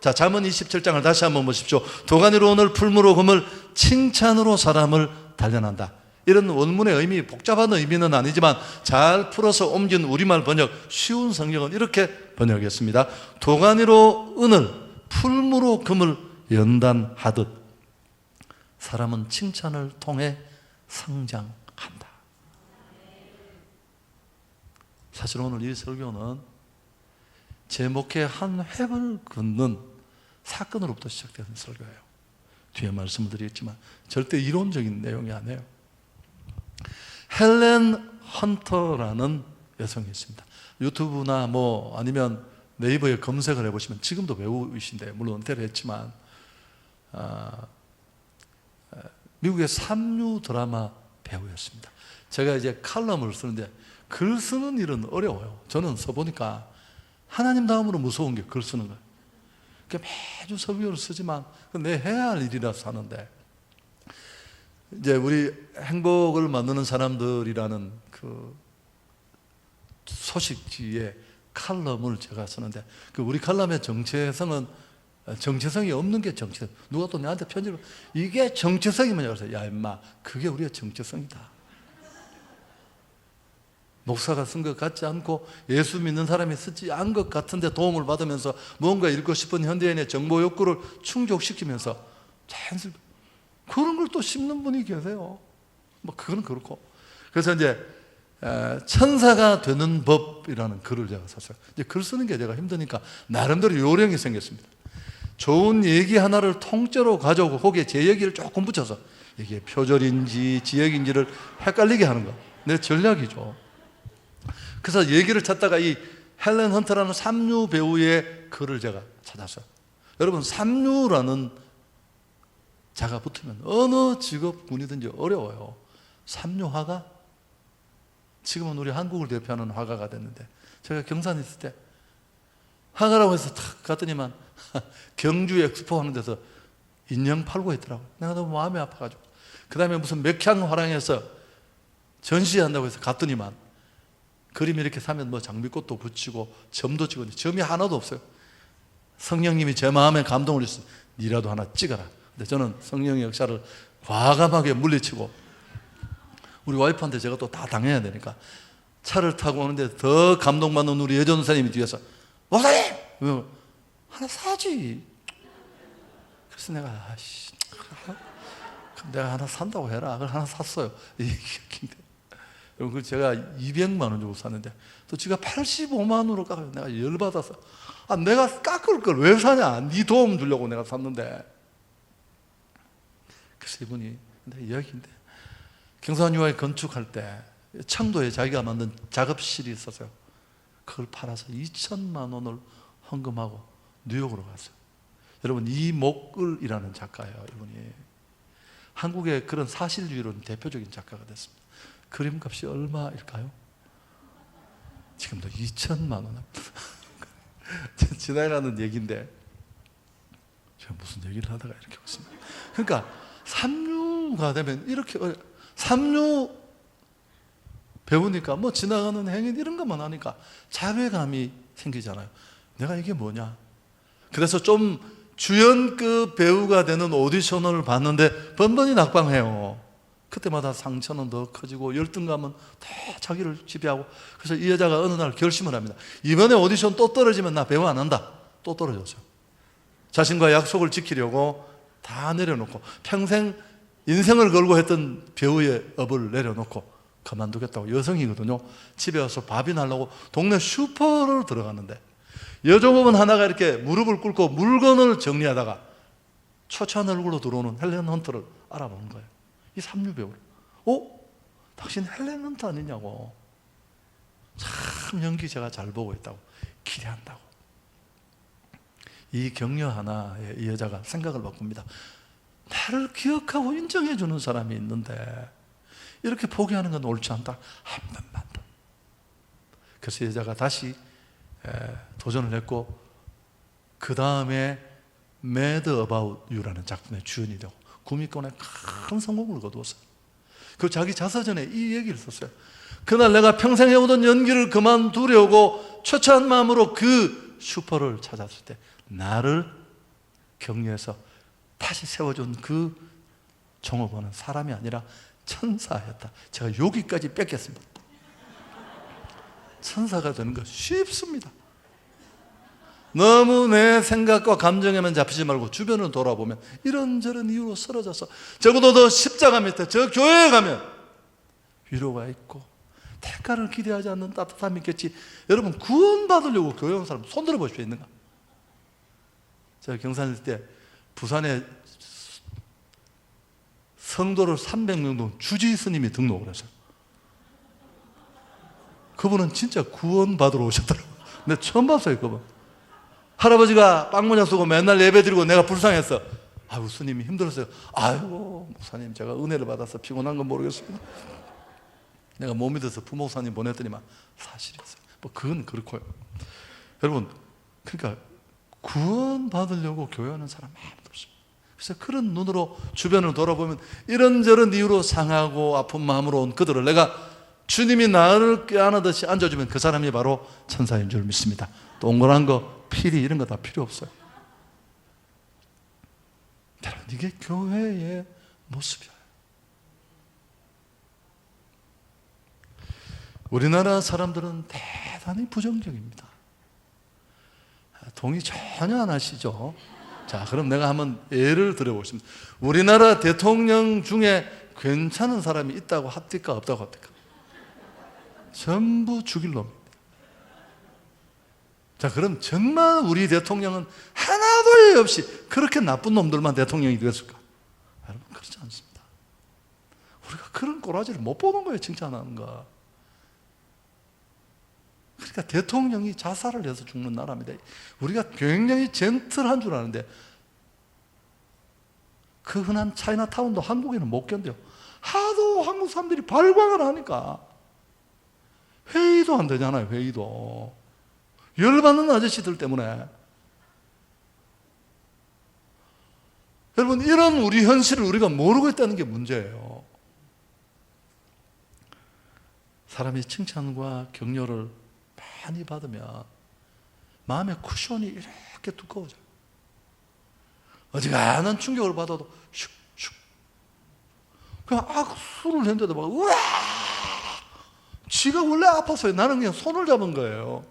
자, 잠언 27장을 다시 한번 보십시오. 도가니로 오늘 풀무로 금을 칭찬으로 사람을 단련한다. 이런 원문의 의미, 복잡한 의미는 아니지만 잘 풀어서 옮긴 우리말 번역, 쉬운 성경은 이렇게 번역했습니다. 도가니로 은을, 풀무로 금을 연단하듯 사람은 칭찬을 통해 성장한다. 사실 오늘 이 설교는 제 목회 한 획을 긋는 사건으로부터 시작되는 설교예요. 뒤에 말씀을 드리겠지만 절대 이론적인 내용이 아니에요. 헬렌 헌터라는 여성이 있습니다. 유튜브나 뭐 아니면 네이버에 검색을 해보시면, 지금도 배우이신데 물론 은퇴를 했지만 미국의 삼류 드라마 배우였습니다. 제가 이제 칼럼을 쓰는데 글 쓰는 일은 어려워요. 저는 써보니까 하나님 다음으로 무서운 게 글 쓰는 거예요. 매주 설교를 쓰지만 내 해야 할 일이라서 하는데, 이제 우리 행복을 만드는 사람들이라는 그 소식지의 칼럼을 제가 쓰는데, 그 우리 칼럼의 정체성은 정체성이 없는 게 정체성. 누가 또 내한테 편지를, 이게 정체성이 뭐냐 그래서, 야 임마, 그게 우리의 정체성이다. 목사가 쓴 것 같지 않고 예수 믿는 사람이 쓰지 않은 것 같은데 도움을 받으면서 뭔가 읽고 싶은 현대인의 정보 욕구를 충족시키면서 자연스럽게 그런 걸 또 씹는 분이 계세요. 뭐 그건 그렇고. 그래서 이제 천사가 되는 법이라는 글을 제가 샀어요. 이제 글 쓰는 게 제가 힘드니까 나름대로 요령이 생겼습니다. 좋은 얘기 하나를 통째로 가져오고 거기에 제 얘기를 조금 붙여서 이게 표절인지 지역인지를 헷갈리게 하는 거, 내 전략이죠. 그래서 얘기를 찾다가 이 헬렌 헌터라는 삼류 배우의 글을 제가 찾았어요. 여러분, 삼류라는 자가 붙으면 어느 직업군이든지 어려워요. 삼류화가, 지금은 우리 한국을 대표하는 화가가 됐는데, 제가 경산에 있을 때 화가라고 해서 탁 갔더니만 경주 엑스포 하는 데서 인형 팔고 있더라고요. 내가 너무 마음이 아파가지고. 그 다음에 무슨 맥향화랑에서 전시한다고 해서 갔더니만 그림 이렇게 사면 뭐 장미꽃도 붙이고 점도 찍었는데 점이 하나도 없어요. 성령님이 제 마음에 감동을 주셨어요. 니라도 하나 찍어라. 근데 저는 성령의 역사를 과감하게 물리치고, 우리 와이프한테 제가 또 다 당해야 되니까 차를 타고 오는데 더 감동받는 우리 여전 선생님이 뒤에서, 목사님! 하나 사지. 그래서 내가 내가 하나 산다고 해라. 그걸 하나 샀어요. 여러분, 제가 200만 원 주고 샀는데 또 지가 85만 원으로 깎아요. 내가 열받아서, 내가 깎을 걸 왜 사냐, 네 도움 주려고 내가 샀는데. 그래서 이분이, 내 이야기인데, 경산유화에 건축할 때 청도에 자기가 만든 작업실이 있었어요. 그걸 팔아서 2천만 원을 헌금하고 뉴욕으로 갔어요. 여러분 이목을이라는 작가예요. 이분이 한국의 그런 사실주의로는 대표적인 작가가 됐습니다. 그림값이 얼마일까요? 지금도 2천만 원. 지나가는 얘기인데 제가 무슨 얘기를 하다가 이렇게 왔습니다. 그러니까 삼류가 되면 이렇게 삼류 배우니까 뭐 지나가는 행인 이런 것만 하니까 자괴감이 생기잖아요. 내가 이게 뭐냐? 그래서 좀 주연급 배우가 되는 오디션을 봤는데 번번이 낙방해요. 그때마다 상처는 더 커지고 열등감은 다 자기를 지배하고. 그래서 이 여자가 어느 날 결심을 합니다. 이번에 오디션 또 떨어지면 나 배우 안 한다. 또 떨어졌어요. 자신과 약속을 지키려고 다 내려놓고 평생 인생을 걸고 했던 배우의 업을 내려놓고 그만두겠다고. 여성이거든요. 집에 와서 밥이나 하려고 동네 슈퍼를 들어갔는데 여종업은 하나가 이렇게 무릎을 꿇고 물건을 정리하다가 초췌한 얼굴로 들어오는 헬렌 헌터를 알아보는 거예요. 이 삼류 배우를. 당신 헬렌 헌터 아니냐고. 참 연기 제가 잘 보고 있다고 기대한다고. 이 격려 하나에 이 여자가 생각을 바꿉니다. 나를 기억하고 인정해 주는 사람이 있는데 이렇게 포기하는 건 옳지 않다. 한 번만 더. 그래서 여자가 다시 도전을 했고 그 다음에 Mad About You라는 작품의 주연이 되고 구미권에 큰 성공을 거두었어요. 그 자기 자서전에 이 얘기를 썼어요. 그날 내가 평생 해오던 연기를 그만두려고 초췌한 마음으로 그 슈퍼를 찾았을 때 나를 격려해서 다시 세워준 그 종업원은 사람이 아니라 천사였다. 제가 여기까지 뺏겼습니다. 천사가 되는 거 쉽습니다. 너무 내 생각과 감정에만 잡히지 말고 주변을 돌아보면 이런저런 이유로 쓰러져서 적어도 더 십자가 밑에 저 교회에 가면 위로가 있고 대가를 기대하지 않는 따뜻함이 있겠지. 여러분 구원받으려고 교회 온 사람 손 들어볼 수 있는가? 제가 경산일 때 부산에 성도를 300명 동 주지 스님이 등록을 했어요. 그분은 진짜 구원받으러 오셨더라고요. 근데 처음 봤어요. 그분 할아버지가 빵모자 쓰고 맨날 예배 드리고 내가 불쌍했어. 아유 스님이 힘들었어요. 아이고 목사님 제가 은혜를 받아서 피곤한 건 모르겠습니다. 내가 못 믿어서 부목사님 보냈더니만 사실이었어요. 뭐 그건 그렇고요. 여러분 그러니까 구원받으려고 교회하는 사람 아무도 없습니다. 그래서 그런 눈으로 주변을 돌아보면 이런저런 이유로 상하고 아픈 마음으로 온 그들을 내가 주님이 나를 껴안듯이 앉아주면 그 사람이 바로 천사인 줄 믿습니다. 동그란 거, 피리 이런 거 다 필요 없어요. 여러분 이게 교회의 모습이에요. 우리나라 사람들은 대단히 부정적입니다. 동의 전혀 안 하시죠? 자, 그럼 내가 한번 예를 들어보겠습니다. 우리나라 대통령 중에 괜찮은 사람이 있다고 합니까? 없다고 합니까? 전부 죽일 놈입니다. 자, 그럼 정말 우리 대통령은 하나도 예 없이 그렇게 나쁜 놈들만 대통령이 되었을까? 여러분, 그렇지 않습니다. 우리가 그런 꼬라지를 못 보는 거예요, 칭찬하는 거. 그러니까 대통령이 자살을 해서 죽는 나라입니다. 우리가 굉장히 젠틀한 줄 아는데 그 흔한 차이나타운도 한국에는 못 견뎌요. 하도 한국 사람들이 발광을 하니까 회의도 안 되잖아요. 회의도 열받는 아저씨들 때문에. 여러분 이런 우리 현실을 우리가 모르고 있다는 게 문제예요. 사람이 칭찬과 격려를 많이 받으면 마음의 쿠션이 이렇게 두꺼워져요. 어지간한 충격을 받아도 슉슉 그냥 악수를 했는데도 막 우와 지가 원래 아팠어요. 나는 그냥 손을 잡은 거예요.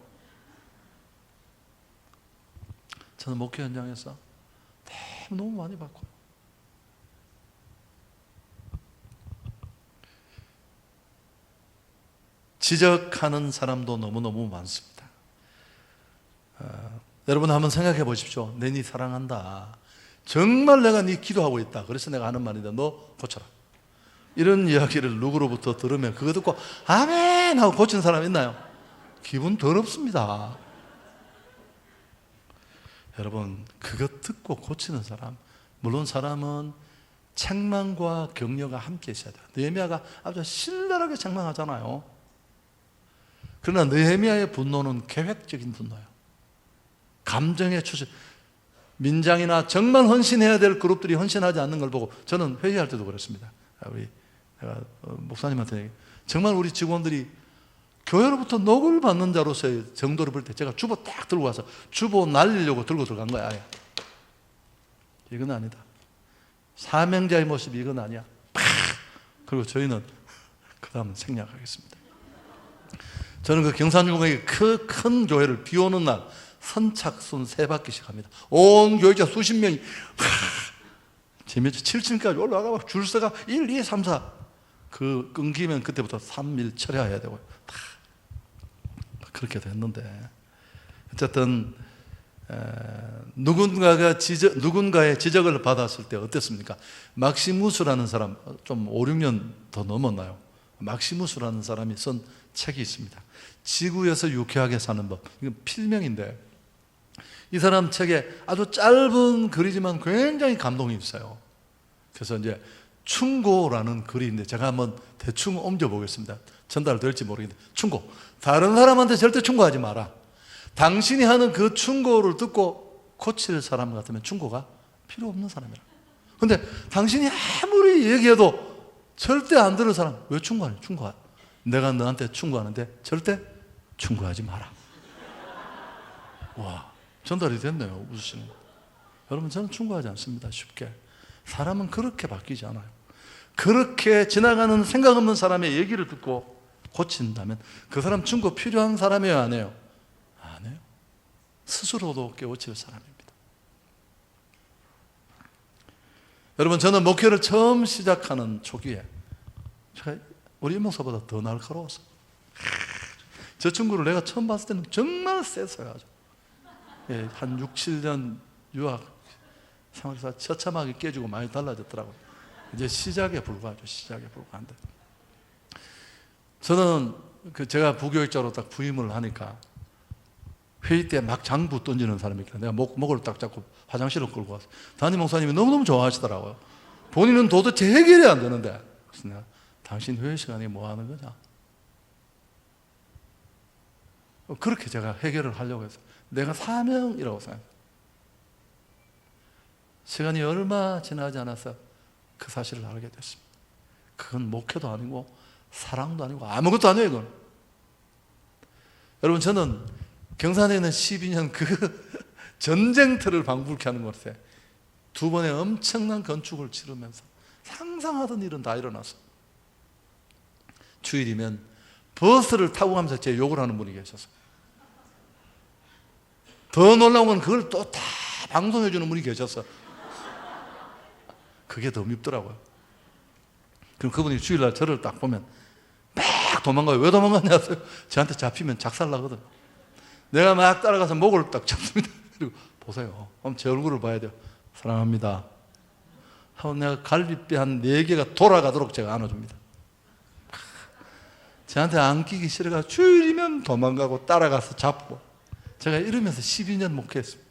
저는 목회 현장에서 너무 많이 받고요. 지적하는 사람도 너무너무 많습니다. 여러분 한번 생각해 보십시오. 내 니 사랑한다. 정말 내가 니 기도하고 있다. 그래서 내가 하는 말인데 너 고쳐라. 이런 이야기를 누구로부터 들으면 그거 듣고 아멘 하고 고친 사람 있나요? 기분 더럽습니다. 여러분, 그거 듣고 고치는 사람, 물론 사람은 책망과 격려가 함께 있어야 돼요. 느헤미야가 아주 신랄하게 책망하잖아요. 그러나 느헤미야의 분노는 계획적인 분노예요. 감정의 추진. 민장이나 정말 헌신해야 될 그룹들이 헌신하지 않는 걸 보고 저는 회의할 때도 그랬습니다. 내가 목사님한테 정말 우리 직원들이 교회로부터 녹을 받는 자로서의 정도를 볼 때 제가 주보 딱 들고 와서 주보 날리려고 들고 들어간 거야. 아예. 이건 아니다. 사명자의 모습이 이건 아니야. 그리고 저희는 그 다음은 생략하겠습니다. 저는 그 경산중공의 그 큰 교회를 비 오는 날 선착순 3바퀴씩 합니다. 온 교회자 수십 명이 재미있죠. 7층까지 올라가 막 줄 서가 1, 2, 3, 4 그 끊기면 그때부터 3일 철야해야 되고 다 그렇게 됐는데 어쨌든 누군가의 지적을 받았을 때 어땠습니까? 막시무스라는 사람 좀 5, 6년 더 넘었나요? 막시무스라는 사람이 쓴 책이 있습니다. 지구에서 유쾌하게 사는 법. 이건 필명인데 이 사람 책에 아주 짧은 글이지만 굉장히 감동이 있어요. 그래서 이제 충고라는 글인데 제가 한번 대충 옮겨보겠습니다. 전달될지 모르겠는데 충고. 다른 사람한테 절대 충고하지 마라. 당신이 하는 그 충고를 듣고 고칠 사람 같으면 충고가 필요 없는 사람이라. 근데 당신이 아무리 얘기해도 절대 안 들을 사람 왜 충고하냐? 충고하. 내가 너한테 충고하는데 절대 충고하지 마라. 와, 전달이 됐네요. 웃으시는 거. 여러분, 저는 충고하지 않습니다. 쉽게. 사람은 그렇게 바뀌지 않아요. 그렇게 지나가는 생각 없는 사람의 얘기를 듣고 고친다면 그 사람 충고 필요한 사람이에요, 안 해요? 안 해요. 스스로도 깨우칠 사람입니다. 여러분, 저는 목회를 처음 시작하는 초기에 제가 우리 목사보다 더 날카로웠어요. 저 친구를 내가 처음 봤을 때는 정말 셌어요. 아주. 예, 한 6, 7년 유학 생활에서 처참하게 깨지고 많이 달라졌더라고요. 이제 시작에 불과하죠. 시작에 불과한데 저는 제가 부교육자로 딱 부임을 하니까 회의 때 막 장부 던지는 사람이 있길래 내가 목을 딱 잡고 화장실을 끌고 왔어요. 담임 목사님이 너무너무 좋아하시더라고요. 본인은 도대체 해결이 안 되는데 그래서 내가 당신 회의 시간에 뭐 하는 거냐? 그렇게 제가 해결을 하려고 했어요. 내가 사명이라고 생각해요. 시간이 얼마 지나지 않아서 그 사실을 알게 됐습니다. 그건 목회도 아니고 사랑도 아니고 아무것도 아니에요. 이건. 여러분, 저는 경산에 있는 12년 그 전쟁터를 방불케 하는 것에 2번의 엄청난 건축을 치르면서 상상하던 일은 다 일어났어. 주일이면 버스를 타고 가면서 제 욕을 하는 분이 계셨어요. 더 놀라운 건 그걸 또 다 방송해 주는 분이 계셨어. 그게 더 밉더라고요. 그럼 그분이 주일날 저를 딱 보면 막 도망가요. 왜 도망가냐고요? 저한테 잡히면 작살나거든. 내가 막 따라가서 목을 딱 잡습니다. 그리고 보세요. 그럼 제 얼굴을 봐야 돼요. 사랑합니다. 하고 내가 갈비뼈 한 4개가 돌아가도록 제가 안아줍니다. 저한테 안기기 싫어가 주일이면 도망가고 따라가서 잡고 제가 이러면서 12년 목회했습니다.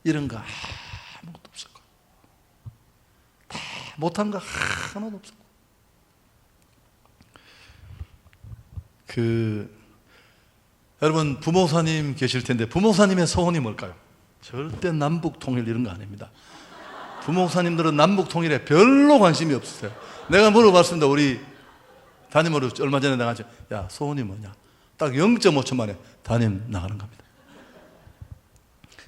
이런 거 아무것도 없었고 다 못한 거 하나도 없었고 여러분 부목사님 계실 텐데 부목사님의 소원이 뭘까요? 절대 남북 통일 이런 거 아닙니다. 부목사님들은 남북 통일에 별로 관심이 없으세요. 내가 물어봤습니다. 우리 담임으로 얼마 전에 나가죠. 야, 소원이 뭐냐? 딱 0.5초 만에 담임 나가는 겁니다.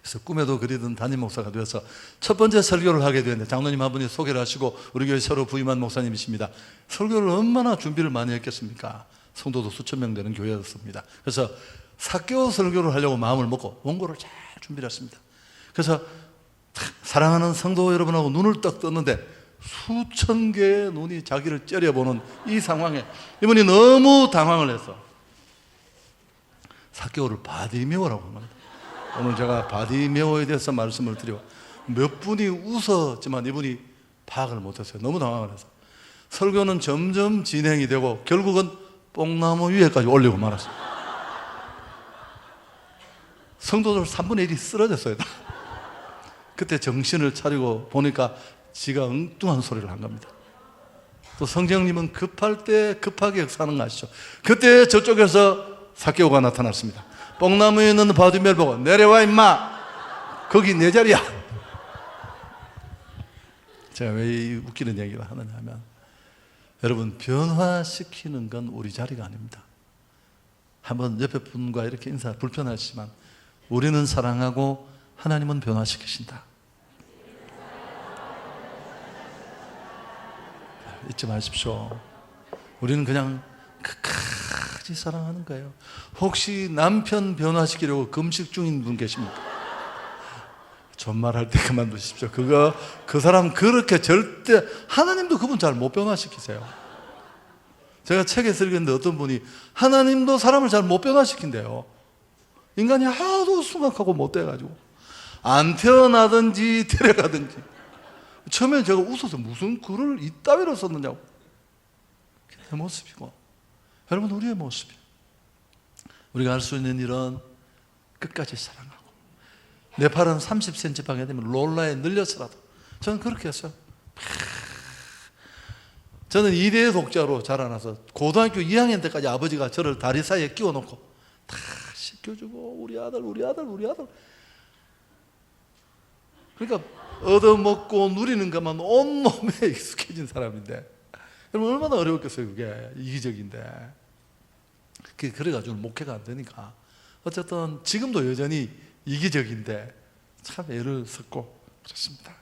그래서 꿈에도 그리던 담임 목사가 되어서 첫 번째 설교를 하게 되는데 장로님 한 분이 소개를 하시고 우리 교회 새로 부임한 목사님이십니다. 설교를 얼마나 준비를 많이 했겠습니까? 성도도 수천 명 되는 교회였습니다. 그래서 사개월 설교를 하려고 마음을 먹고 원고를 잘 준비를 했습니다. 그래서 사랑하는 성도 여러분하고 눈을 딱 떴는데 수천 개의 눈이 자기를 째려보는 이 상황에 이분이 너무 당황을 해서 사개월을 바디메오라고 합니다. 오늘 제가 바디메오에 대해서 말씀을 드리고 몇 분이 웃었지만 이분이 파악을 못했어요. 너무 당황을 해서 설교는 점점 진행이 되고 결국은 뽕나무 위에까지 올리고 말았어요. 성도들 3분의 1이 쓰러졌어요. 그때 정신을 차리고 보니까 지가 엉뚱한 소리를 한 겁니다. 또 성령님은 급할 때 급하게 역사하는 거 아시죠? 그때 저쪽에서 삭개오가 나타났습니다. 뽕나무에 있는 바디멜 보고 내려와 임마, 거기 내 자리야. 제가 왜 이 웃기는 얘기를 하느냐 하면, 여러분, 변화시키는 건 우리 자리가 아닙니다. 한번 옆에 분과 이렇게 인사 불편하시지만 우리는 사랑하고 하나님은 변화시키신다. 잊지 마십시오. 우리는 그냥 끝까지 사랑하는 거예요. 혹시 남편 변화시키려고 금식 중인 분 계십니까? 존말할 때 그만두십시오. 그 사람 그렇게 절대, 하나님도 그분 잘 못 변화시키세요. 제가 책에 쓰겠는데 어떤 분이 하나님도 사람을 잘 못 변화시킨대요. 인간이 하도 순박하고 못돼가지고 안 태어나든지 데려가든지. 처음에 제가 웃어서 무슨 글을 이따위로 썼느냐고. 내 모습이고, 여러분, 우리의 모습이에요. 우리가 할 수 있는 일은 끝까지 사랑하고, 내 팔은 30cm 방해 되면 롤러에 늘려서라도, 저는 그렇게 했어요. 저는 2대 독자로 자라나서 고등학교 2학년 때까지 아버지가 저를 다리 사이에 끼워놓고 다 씻겨주고, 우리 아들. 그러니까 얻어먹고 누리는 것만 온몸에 익숙해진 사람인데, 여러분, 얼마나 어려웠겠어요. 그게 이기적인데. 그래가지고 목회가 안 되니까 어쨌든 지금도 여전히 이기적인데 참 애를 썼고 그렇습니다.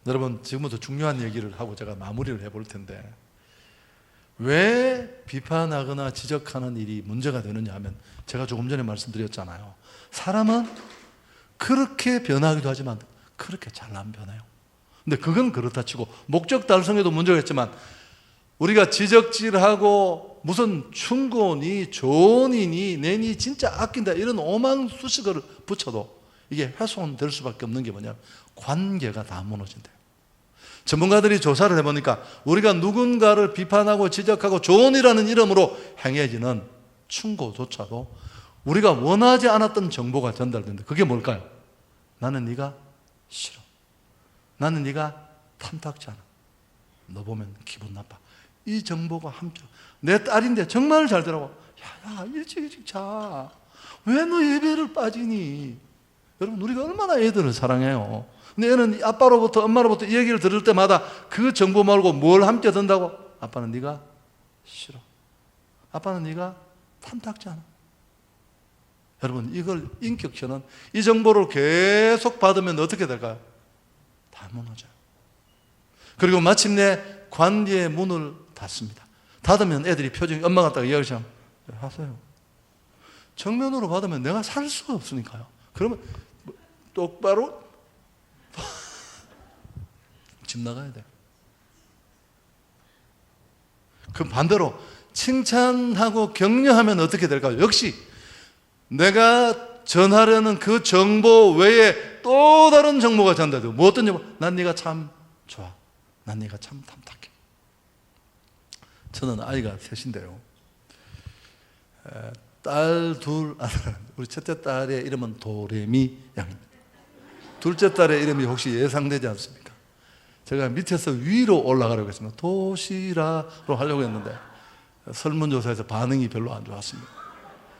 여러분, 지금부터 중요한 얘기를 하고 제가 마무리를 해볼 텐데, 왜 비판하거나 지적하는 일이 문제가 되느냐 하면, 제가 조금 전에 말씀드렸잖아요. 사람은 그렇게 변하기도 하지만 그렇게 잘 안 변해요. 근데 그건 그렇다 치고 목적 달성에도 문제가 있지만, 우리가 지적질하고 무슨 충고니 조언이니 내니 진짜 아낀다 이런 오망수식어를 붙여도 이게 훼손될 수밖에 없는 게 뭐냐면 관계가 다 무너진대요. 전문가들이 조사를 해보니까 우리가 누군가를 비판하고 지적하고 조언이라는 이름으로 행해지는 충고조차도 우리가 원하지 않았던 정보가 전달된다. 그게 뭘까요? 나는 네가 싫어. 나는 네가 탐탁지 않아. 너 보면 기분 나빠. 이 정보가 함정. 내 딸인데 정말 잘 되라고. 야, 일찍 자. 왜 너 예배를 빠지니? 여러분, 우리가 얼마나 애들을 사랑해요. 근데 애는 아빠로부터 엄마로부터 이 얘기를 들을 때마다 그 정보 말고 뭘 함께 든다고? 아빠는 네가 싫어. 아빠는 네가 탐탁지 않아. 여러분, 이걸 인격체는 이 정보를 계속 받으면 어떻게 될까요? 다 무너져요. 그리고 마침내 관계의 문을 닫습니다. 닫으면 애들이 표정이, 엄마 같다고 이야기하면 하세요. 정면으로 받으면 내가 살 수가 없으니까요. 그러면 똑바로 집 나가야 돼요. 그 반대로 칭찬하고 격려하면 어떻게 될까요? 역시 내가 전하려는 그 정보 외에 또 다른 정보가 전달돼요. 뭐 어떤 정보? 난 네가 참 좋아. 난 네가 참 탐탁해. 저는 아이가 셋인데요. 딸 둘, 우리 첫째 딸의 이름은 도레미 양입니다. 둘째 딸의 이름이 혹시 예상되지 않습니까? 제가 밑에서 위로 올라가려고 했습니다. 도시라로 하려고 했는데 설문조사에서 반응이 별로 안 좋았습니다.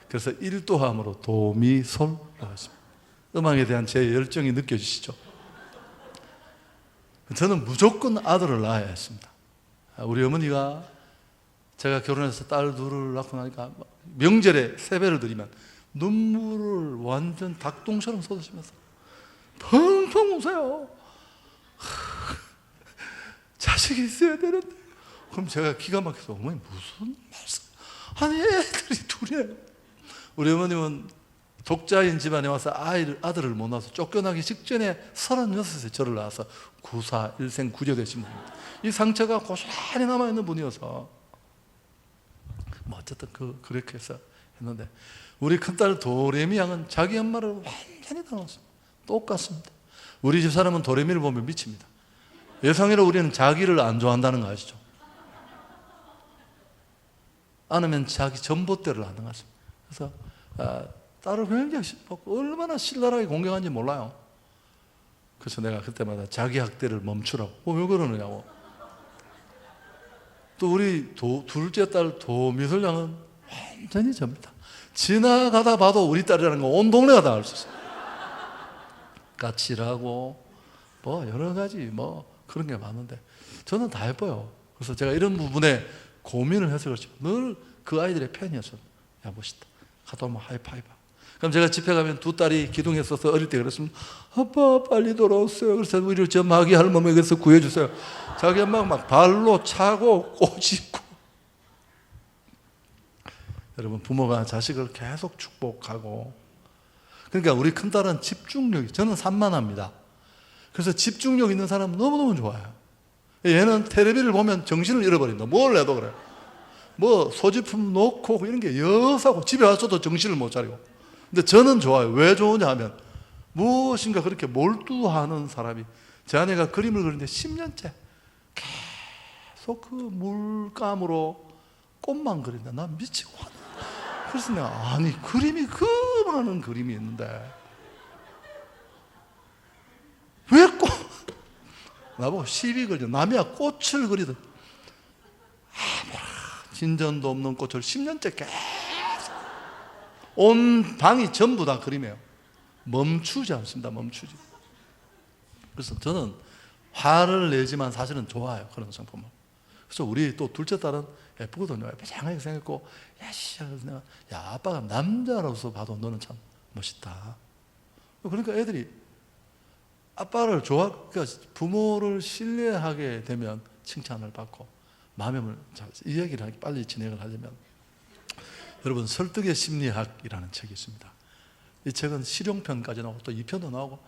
그래서 1도함으로 도미솔로 했습니다. 음악에 대한 제 열정이 느껴지시죠? 저는 무조건 아들을 낳아야 했습니다. 우리 어머니가 제가 결혼해서 딸 둘을 낳고 나니까 명절에 세배를 드리면 눈물을 완전 닭똥처럼 쏟으시면서 펑펑 우세요. 자식이 있어야 되는데. 그럼 제가 기가 막혀서, 어머니 무슨 말씀? 아니, 애들이 둘이에요. 우리 어머님은 독자인 집안에 와서 아들을 못 낳아서 쫓겨나기 직전에 36세 저를 낳아서 구사 일생 구조되신 분입니다. 이 상처가 고스란히 남아있는 분이어서 뭐 어쨌든 그렇게 해서 했는데, 우리 큰딸 도레미 양은 자기 엄마를 완전히 닮았습니다. 똑같습니다. 우리 집 사람은 도레미를 보면 미칩니다. 예상외로 우리는 자기를 안 좋아한다는 거 아시죠? 안으면 자기 전봇대를 하는 것 같습니다. 그래서 딸을 굉장히 얼마나 신랄하게 공경한지 몰라요. 그래서 내가 그때마다 자기 학대를 멈추라고. 왜 그러느냐고. 또 우리 둘째 딸 도미술 양은 완전히 접니다. 지나가다 봐도 우리 딸이라는 거 온 동네가 다 알 수 있어요. 까칠하고 뭐 여러 가지 뭐 그런 게 많은데 저는 다 예뻐요. 그래서 제가 이런 부분에 고민을 해서 그렇죠. 늘 그 아이들의 팬이었어요. 야 멋있다. 갔다 오면 하이파이브. 그럼 제가 집에 가면 두 딸이 기둥에 서서 어릴 때 그랬습니다. 아빠 빨리 돌아오세요. 그래서 우리를 저 마귀 할멈에게서 구해주세요. 자기 엄마가 막 발로 차고 꼬집고. 여러분 부모가 자식을 계속 축복하고, 그러니까 우리 큰딸은 집중력이, 저는 산만합니다. 그래서 집중력 있는 사람은 너무너무 좋아요. 얘는 텔레비를 보면 정신을 잃어버린다. 뭘 해도 그래. 뭐 소지품 놓고 이런 게 여사고 집에 와서도 정신을 못 차리고. 근데 저는 좋아요. 왜 좋으냐 하면 무엇인가 그렇게 몰두하는 사람이, 제 아내가 그림을 그리는데 10년째 계속 그 물감으로 꽃만 그린다. 난 미치고 하네. 그래서 내가 아니 그림이 그 많은 그림이 있는데 왜 꽃 나보고 시비 걸려. 남이야 꽃을 그리든 진전도 없는 꽃을 10년째 계속 온 방이 전부 다 그림이에요. 멈추지 않습니다. 멈추지. 그래서 저는 화를 내지만 사실은 좋아요. 그런 상품을. 그래서 우리 또 둘째 딸은 예쁘거든요. 배장하게 생겼고, 야씨, 내가 야 아빠가 남자로서 봐도 너는 참 멋있다. 그러니까 애들이 아빠를 그러니까 부모를 신뢰하게 되면 칭찬을 받고, 마음을 이 얘기를 빨리 진행을 하려면, 여러분 설득의 심리학이라는 책이 있습니다. 이 책은 실용편까지 나오고 또 2편도 나오고,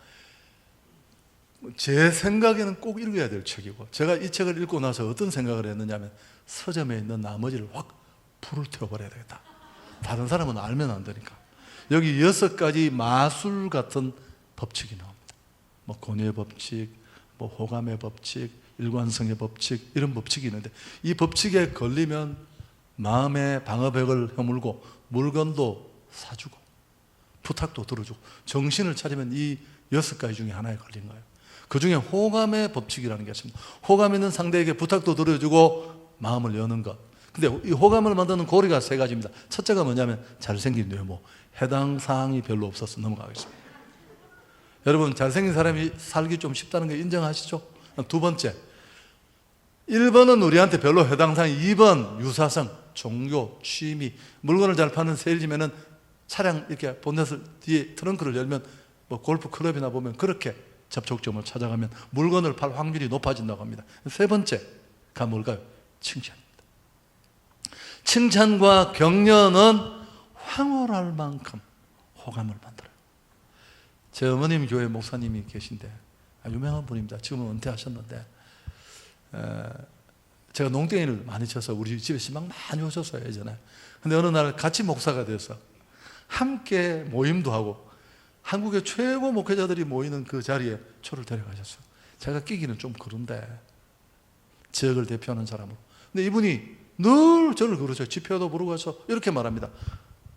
제 생각에는 꼭 읽어야 될 책이고, 제가 이 책을 읽고 나서 어떤 생각을 했느냐면 서점에 있는 나머지를 확 불을 태워버려야 되겠다. 다른 사람은 알면 안 되니까. 여기 6가지 마술 같은 법칙이 나옵니다. 뭐 권위의 법칙, 뭐 호감의 법칙, 일관성의 법칙, 이런 법칙이 있는데, 이 법칙에 걸리면 마음의 방어벽을 허물고 물건도 사주고 부탁도 들어주고 정신을 차리면 이 6가지 중에 하나에 걸린 거예요. 그 중에 호감의 법칙이라는 게 있습니다. 호감 있는 상대에게 부탁도 들어주고 마음을 여는 것. 근데 이 호감을 만드는 고리가 3가지입니다. 첫째가 뭐냐면 잘생긴 외모. 해당 사항이 별로 없어서 넘어가겠습니다. 여러분 잘생긴 사람이 살기 좀 쉽다는 거 인정하시죠? 두 번째, 1번은 우리한테 별로 해당 사항이, 2번 유사성, 종교, 취미, 물건을 잘 파는 세일즈맨은 차량 이렇게 본넷을 뒤에 트렁크를 열면 뭐 골프 클럽이나 보면 그렇게 접촉점을 찾아가면 물건을 팔 확률이 높아진다고 합니다. 3번째가 뭘까요? 칭찬입니다. 칭찬과 격려는 황홀할 만큼 호감을 만들어요. 제 어머님 교회 목사님이 계신데 유명한 분입니다. 지금은 은퇴하셨는데, 제가 농땡이를 많이 쳐서 우리 집에 신방 많이 오셨어요 예전에. 근데 어느 날 같이 목사가 돼서 함께 모임도 하고 한국의 최고 목회자들이 모이는 그 자리에 저를 데려가셨어요. 제가 끼기는 좀 그런데, 지역을 대표하는 사람으로. 근데 이분이 늘 저를 그러죠. 집회도 부르고 해서 이렇게 말합니다.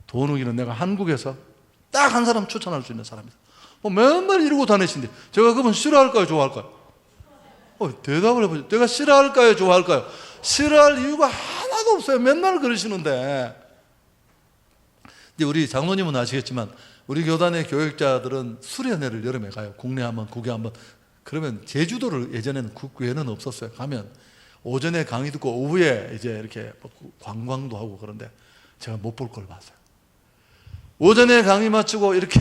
도누기는 내가 한국에서 딱 한 사람 추천할 수 있는 사람이다. 맨날 이러고 다니신데 제가 그분 싫어할까요? 좋아할까요? 대답을 해보죠. 내가 싫어할까요? 좋아할까요? 싫어할 이유가 하나도 없어요. 맨날 그러시는데. 근데 우리 장로님은 아시겠지만 우리 교단의 교육자들은 수련회를 여름에 가요. 국내 한번, 국외 한번. 그러면 제주도를, 예전에는 국외는 없었어요. 가면 오전에 강의 듣고 오후에 이제 이렇게 관광도 하고 그런데 제가 못 볼 걸 봤어요. 오전에 강의 마치고 이렇게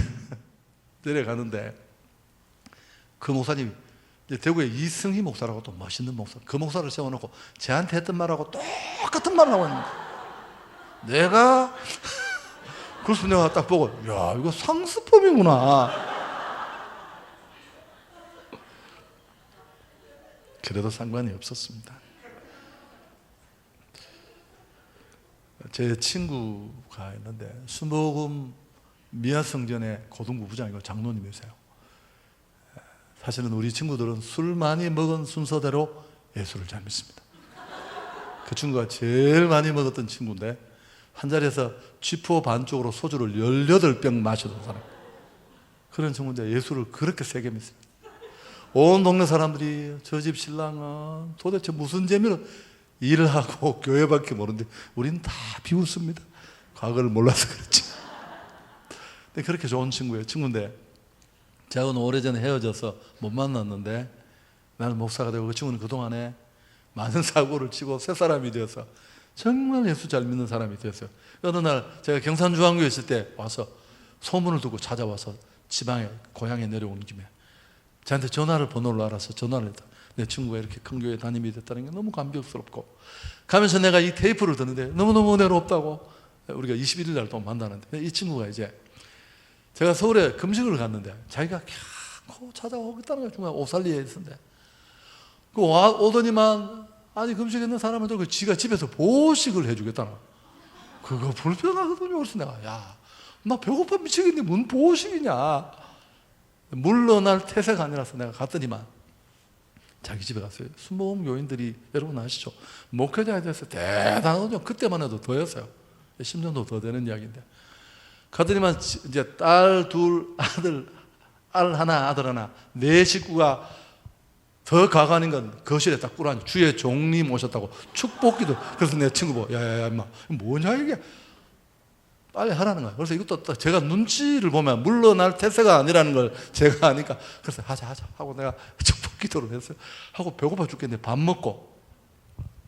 내려가는데 그 목사님이 대구에 이승희 목사라고 또 멋있는 목사, 그 목사를 세워놓고 저한테 했던 말하고 똑같은 말을 하고 있는 거예요. 내가 그래서 내가 딱 보고 야 이거 상습범이구나. 그래도 상관이 없었습니다. 제 친구가 있는데 수목음 미아성전의 고등부 부장이고 장로님이세요. 사실은 우리 친구들은 술 많이 먹은 순서대로 예수를 잘 믿습니다. 그 친구가 제일 많이 먹었던 친구인데 한 자리에서 쥐포 반쪽으로 소주를 18병 마시던 사람. 그런 친구인데 예수를 그렇게 세게 믿습니다. 온 동네 사람들이 저 집 신랑은 도대체 무슨 재미로 일을 하고 교회밖에 모르는데 우리는 다 비웃습니다. 과거를 몰라서 그렇지. 근데 그렇게 좋은 친구예요. 친구인데 저하고는 오래전에 헤어져서 못 만났는데 나는 목사가 되고 그 친구는 그동안에 많은 사고를 치고 새 사람이 되어서 정말 예수 잘 믿는 사람이 되었어요. 어느 날 제가 경산중앙교회 있을 때 와서 소문을 듣고 찾아와서 지방에 고향에 내려오는 김에 저한테 번호를 알아서 전화를 했다. 내 친구가 이렇게 큰 교회 담임이 됐다는 게 너무 감격스럽고, 가면서 내가 이 테이프를 듣는데 너무너무 은혜롭다고. 우리가 21일 날 또 만나는데 이 친구가 이제 제가 서울에 금식을 갔는데 자기가 캬 찾아오겠다는 거야. 중간 오살리에 있었는데 오더니만 아니 금식했는 사람을 들고 지가 집에서 보식을 해주겠다는 거야. 그거 불편하거든요. 그래서 내가 나 배고파 미치겠는데 뭔 보식이냐. 물러날 태세가 아니라서 내가 갔더니만 자기 집에 갔어요. 순복음 교인들이 여러분 아시죠? 목회자에 대해서 대단하거든요. 그때만 해도 더였어요. 10년도 더 되는 이야기인데 갔더니만 이제 딸 둘, 딸 하나, 아들 하나, 네 식구가 더 가관인 건 거실에 딱 꿇어앉아. 주의 종님 오셨다고 축복기도. 그래서 내 친구 보고 야야야 임마 뭐냐 이게, 빨리 하라는 거야. 그래서 이것도 제가 눈치를 보면 물러날 태세가 아니라는 걸 제가 아니까 그래서 하자 하고 내가 축복 기도를 했어요. 하고 배고파 죽겠는데 밥 먹고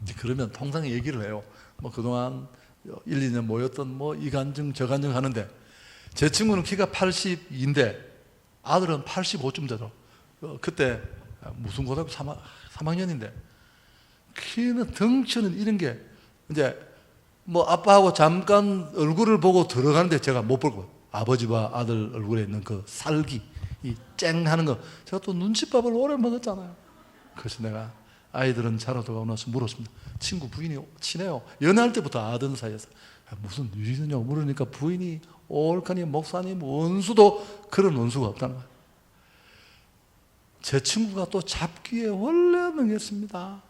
이제 그러면 통상 얘기를 해요. 뭐 그동안 1, 2년 모였던 뭐 이간증 저간증 하는데 제 친구는 키가 82인데 아들은 85쯤 되죠. 그때 무슨 고등학교 3학년인데 키는 덩치는 이런 게 이제 뭐 아빠하고 잠깐 얼굴을 보고 들어가는데 제가 못 볼 거예요. 아버지와 아들 얼굴에 있는 그 살기, 이 쨍 하는 거. 제가 또 눈칫밥을 오래 먹었잖아요. 그래서 내가 아이들은 자라다가 나서 물었습니다. 친구 부인이 친해요. 연애할 때부터 아던 사이에서. 무슨 일이냐고 물으니까 부인이 올카니 목사님 원수도 그런 원수가 없다는 거예요. 제 친구가 또 잡기에 원래 능했습니다.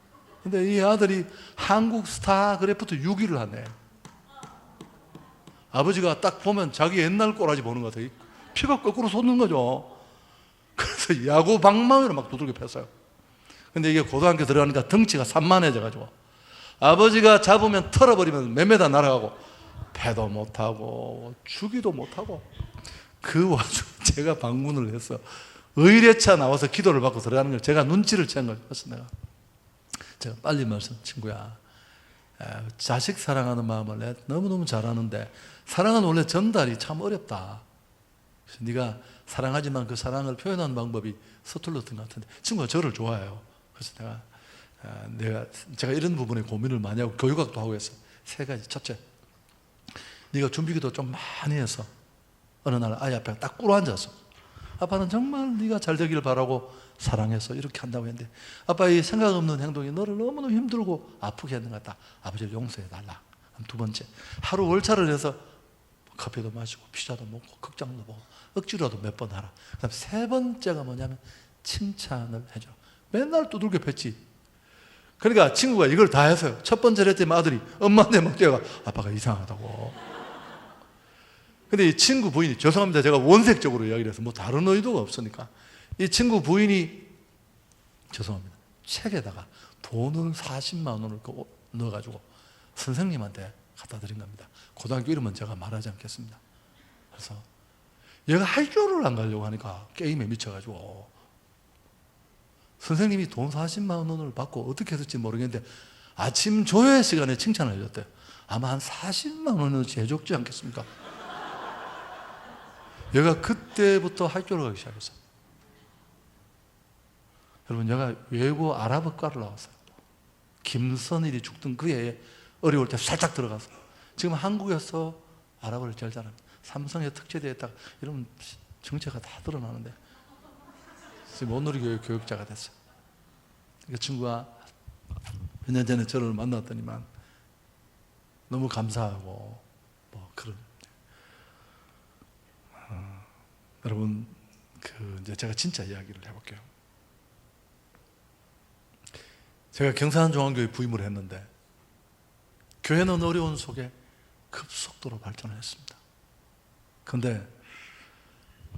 근데 이 아들이 한국 스타 그래프트 6위를 하네. 아버지가 딱 보면 자기 옛날 꼬라지 보는 것 같아요. 피가 거꾸로 솟는 거죠. 그래서 야구 방망이로 막 두들겨 팼어요. 근데 이게 고등학교 들어가니까 덩치가 산만해져가지고 아버지가 잡으면 털어버리면 몇 메다 날아가고 패도 못하고 주기도 못하고 그 와중에 제가 방문을 해서 의례차 나와서 기도를 받고 들어가는 걸 제가 눈치를 챈 거죠. 그래서 제가 빨리 말씀, 친구야, 자식 사랑하는 마음을 너무너무 잘하는데 사랑은 원래 전달이 참 어렵다. 그래서 네가 사랑하지만 그 사랑을 표현하는 방법이 서툴렀던 것 같은데 친구가 저를 좋아해요. 그래서 제가 이런 부분에 고민을 많이 하고 교육학도 하고 했어요. 3가지. 첫째, 네가 준비기도 좀 많이 해서 어느 날 아이 앞에 딱 꿇어앉았어. 아빠는 정말 네가 잘 되기를 바라고 사랑해서 이렇게 한다고 했는데 아빠의 생각 없는 행동이 너를 너무너무 힘들고 아프게 했는 것 같다. 아버지를 용서해달라. 2번째, 하루 월차를 해서 커피도 마시고 피자도 먹고 극장도 보고 억지로라도 몇 번 하라. 그 다음 3번째가 뭐냐면 칭찬을 해줘. 맨날 두들겨 팼지. 그러니까 친구가 이걸 다 했어요. 첫 번째를 했더니 아들이 엄마한테 막 뛰어가 아빠가 이상하다고. 근데 이 친구 부인이, 죄송합니다, 제가 원색적으로 이야기를 해서 뭐 다른 의도가 없으니까, 이 친구 부인이 죄송합니다 책에다가 돈을 40만 원을 넣어가지고 선생님한테 갖다 드린 겁니다. 고등학교 이름은 제가 말하지 않겠습니다. 그래서 얘가 학교를 안 가려고 하니까 게임에 미쳐가지고 선생님이 돈 40만 원을 받고 어떻게 했을지 모르겠는데 아침 조회 시간에 칭찬을 해줬대요. 아마 한 40만 원어치 해줬지 않겠습니까? 얘가 그때부터 학교를 가기 시작했어요. 여러분, 얘가 외고 아랍어과를 나왔어요. 김선일이 죽던 그 해에 어려울 때 살짝 들어가서 지금 한국에서 아랍어를 제일 잘합니다. 삼성에 특채대에다가 이러면 정체가 다 드러나는데 지금 온누리교육 교육자가 됐어요. 그 친구가 몇 년 전에 저를 만났더니만 너무 감사하고 뭐 그런. 여러분, 이제 제가 진짜 이야기를 해볼게요. 제가 경산중앙교회 부임을 했는데 교회는 어려운 속에 급속도로 발전을 했습니다. 그런데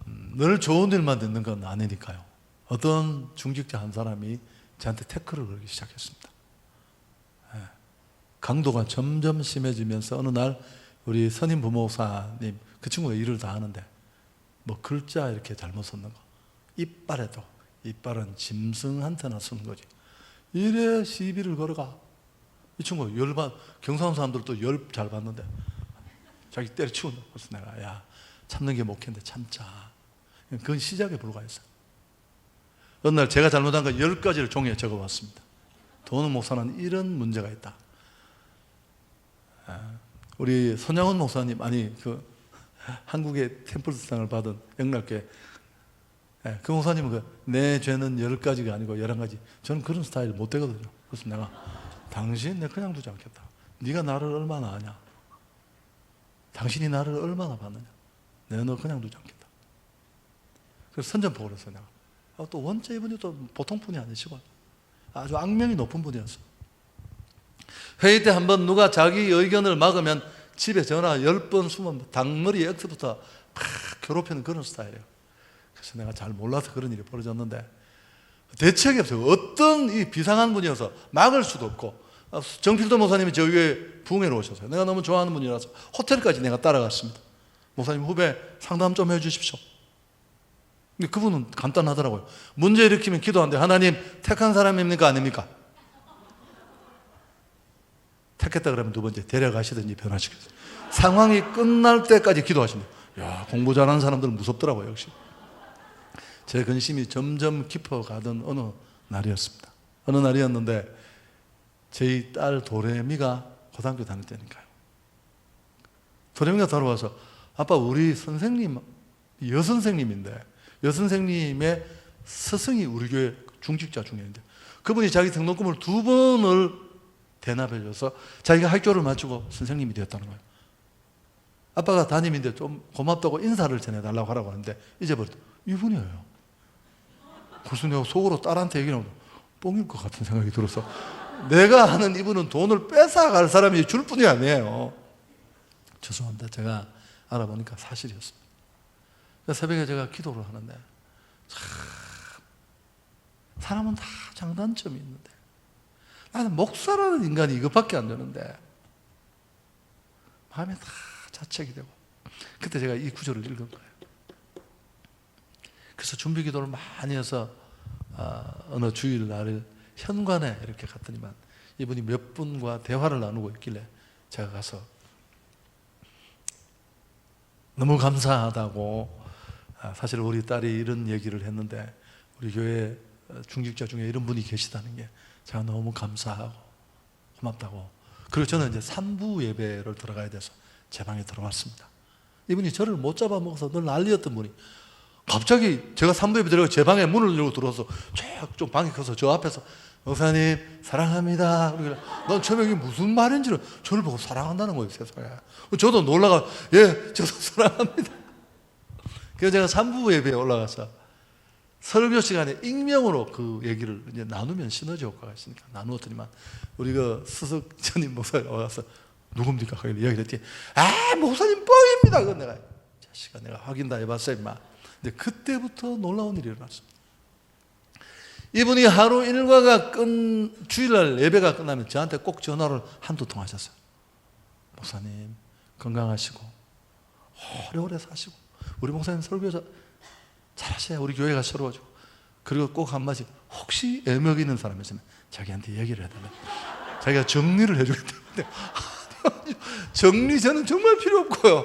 늘 좋은 일만 듣는 건 아니니까요. 어떤 중직자 한 사람이 저한테 태클을 걸기 시작했습니다. 강도가 점점 심해지면서 어느 날 우리 선임 부목사님, 그 친구가 일을 다 하는데 뭐 글자 이렇게 잘못 썼는 거, 이빨에도 이빨은 짐승한테나 쓰는 거지, 이래 시비를 걸어가. 이 친구가 열받, 경상도 사람들도 열 잘 받는데 자기 때려치운다. 그래서 내가 야, 참는 게 목회인데 참자. 그건 시작에 불과했어요. 어느 날 제가 잘못한 거 10가지를 종이에 적어봤습니다. 도는 목사는 이런 문제가 있다. 우리 손양원 목사님, 아니 그 한국의 템플스상을 받은 영락교회 그 목사님은 내 죄는 10가지가 아니고 11가지. 저는 그런 스타일 못 되거든요. 그래서 내가 당신 내 그냥 두지 않겠다. 네가 나를 얼마나 아냐? 당신이 나를 얼마나 봤느냐? 내가 너 그냥 두지 않겠다. 그래서 선전포고를 했어요. 내가. 또 원체 이분이 또 보통 분이 아니시고 아주 악명이 높은 분이었어. 회의 때 한번 누가 자기 의견을 막으면 집에 전화 10번 20번 닭머리 X부터 막 괴롭히는 그런 스타일이에요. 그래서 내가 잘 몰라서 그런 일이 벌어졌는데 대책이 없어요. 어떤 이 비상한 분이어서 막을 수도 없고, 정필도 목사님이 저희 교회 부흥회로 오셨어요. 내가 너무 좋아하는 분이라서 호텔까지 내가 따라갔습니다. 목사님 후배 상담 좀 해주십시오. 근데 그분은 간단하더라고요. 문제 일으키면 기도하는데 하나님 택한 사람입니까 아닙니까? 택했다 그러면 두 번째 데려가시든지 변화시켰어요. 상황이 끝날 때까지 기도하십니다. 야, 공부 잘하는 사람들은 무섭더라고요. 역시 제 근심이 점점 깊어가던 어느 날이었습니다. 어느 날이었는데 저희 딸 도레미가 고등학교 다닐 때니까요. 도레미가 돌아와서 아빠, 우리 선생님 여선생님인데 여선생님의 스승이 우리 교회 중직자 중에 있는데 그분이 자기 등록금을 2번을 대납해줘서 자기가 학교를 마치고 선생님이 되었다는 거예요. 아빠가 담임인데 좀 고맙다고 인사를 전해달라고 하라고 하는데 잊어버렸다. 이분이에요. 그래서 내가 속으로 딸한테 얘기를 하면 뻥일 것 같은 생각이 들어서 내가 아는 이분은 돈을 뺏어갈 사람이 줄 뿐이 아니에요. 죄송합니다. 제가 알아보니까 사실이었습니다. 새벽에 제가 기도를 하는데 참 사람은 다 장단점이 있는데 나는 목사라는 인간이 이것밖에 안 되는데 마음에 다 자책이 되고 그때 제가 이 구절을 읽은 거예요. 그래서 준비 기도를 많이 해서 어느 주일날 현관에 이렇게 갔더니만 이분이 몇 분과 대화를 나누고 있길래 제가 가서 너무 감사하다고, 사실 우리 딸이 이런 얘기를 했는데 우리 교회 중직자 중에 이런 분이 계시다는 게 제가 너무 감사하고 고맙다고. 그리고 저는 이제 3부 예배를 들어가야 돼서 제 방에 들어왔습니다. 이분이 저를 못 잡아먹어서 늘 난리였던 분이 갑자기 제가 3부 예배 들어가서 제 방에 문을 열고 들어와서 좀 방이 커서 저 앞에서 목사님 사랑합니다. 난 처음에 이게 무슨 말인지를 저를 보고 사랑한다는 거예요, 세상에. 저도 놀라가 예, 저도 사랑합니다. 그래서 제가 3부 예배에 올라가서 설교 시간에 익명으로 그 얘기를 이제 나누면 시너지 효과가 있으니까 나누었더니만 우리 그 수석 전임 목사가 와서 누굽니까? 하길래 이야기를 했더니 목사님 뻥입니다. 그건 내가 자식아 내가 확인 다 해봤어 임마. 근데 그때부터 놀라운 일이 일어났습니다. 이분이 하루 일과가 주일날 예배가 끝나면 저한테 꼭 전화를 한두 통 하셨어요. 목사님 건강하시고 오래오래 사시고 우리 목사님 설교 잘하셔야 우리 교회가 새로워지고, 그리고 꼭 한마디 혹시 애먹 있는 사람 있으면 자기한테 얘기를 해달라. 자기가 정리를 해주기 때문에 정리 저는 정말 필요 없고요.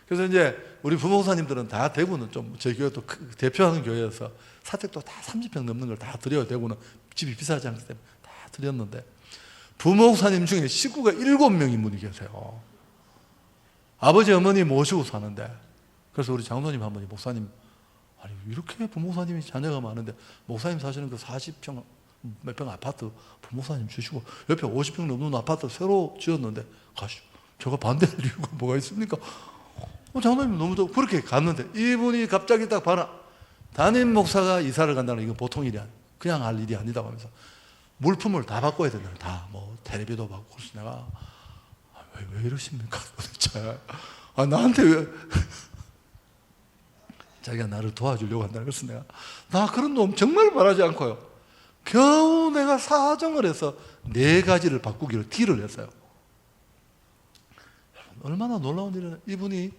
그래서 이제 우리 부목사님들은 다 대구는 좀 저희 교회 또 대표하는 교회여서 사택도 다 30평 넘는 걸 다 드려요. 대구는 집이 비싸지 않기 때문에 다 드렸는데 부목사님 중에 식구가 7명인 분이 계세요. 아버지 어머니 모시고 사는데, 그래서 우리 장로님 한 분이 목사님 아니 이렇게 부목사님이 자녀가 많은데 목사님 사시는 그 40평 몇 평 아파트 부목사님 주시고 옆에 50평 넘는 아파트 새로 지었는데 가시죠. 제가 반대할 이유가 뭐가 있습니까? 장로님 너무 좋고 그렇게 갔는데 이분이 갑자기 딱 봐라. 담임 목사가 이사를 간다는 이건 보통 일이 아니야. 그냥 할 일이 아니다고 하면서 물품을 다 바꿔야 된다. 다 뭐 텔레비도 바꾸고. 그래서 내가 왜 이러십니까 도대체? 나한테 왜 자기가 나를 도와주려고 한다. 그래서 나 그런 놈 정말 바라지 않고요, 겨우 내가 사정을 해서 4가지를 바꾸기로 딜을 했어요. 얼마나 놀라운 일이냐. 이분이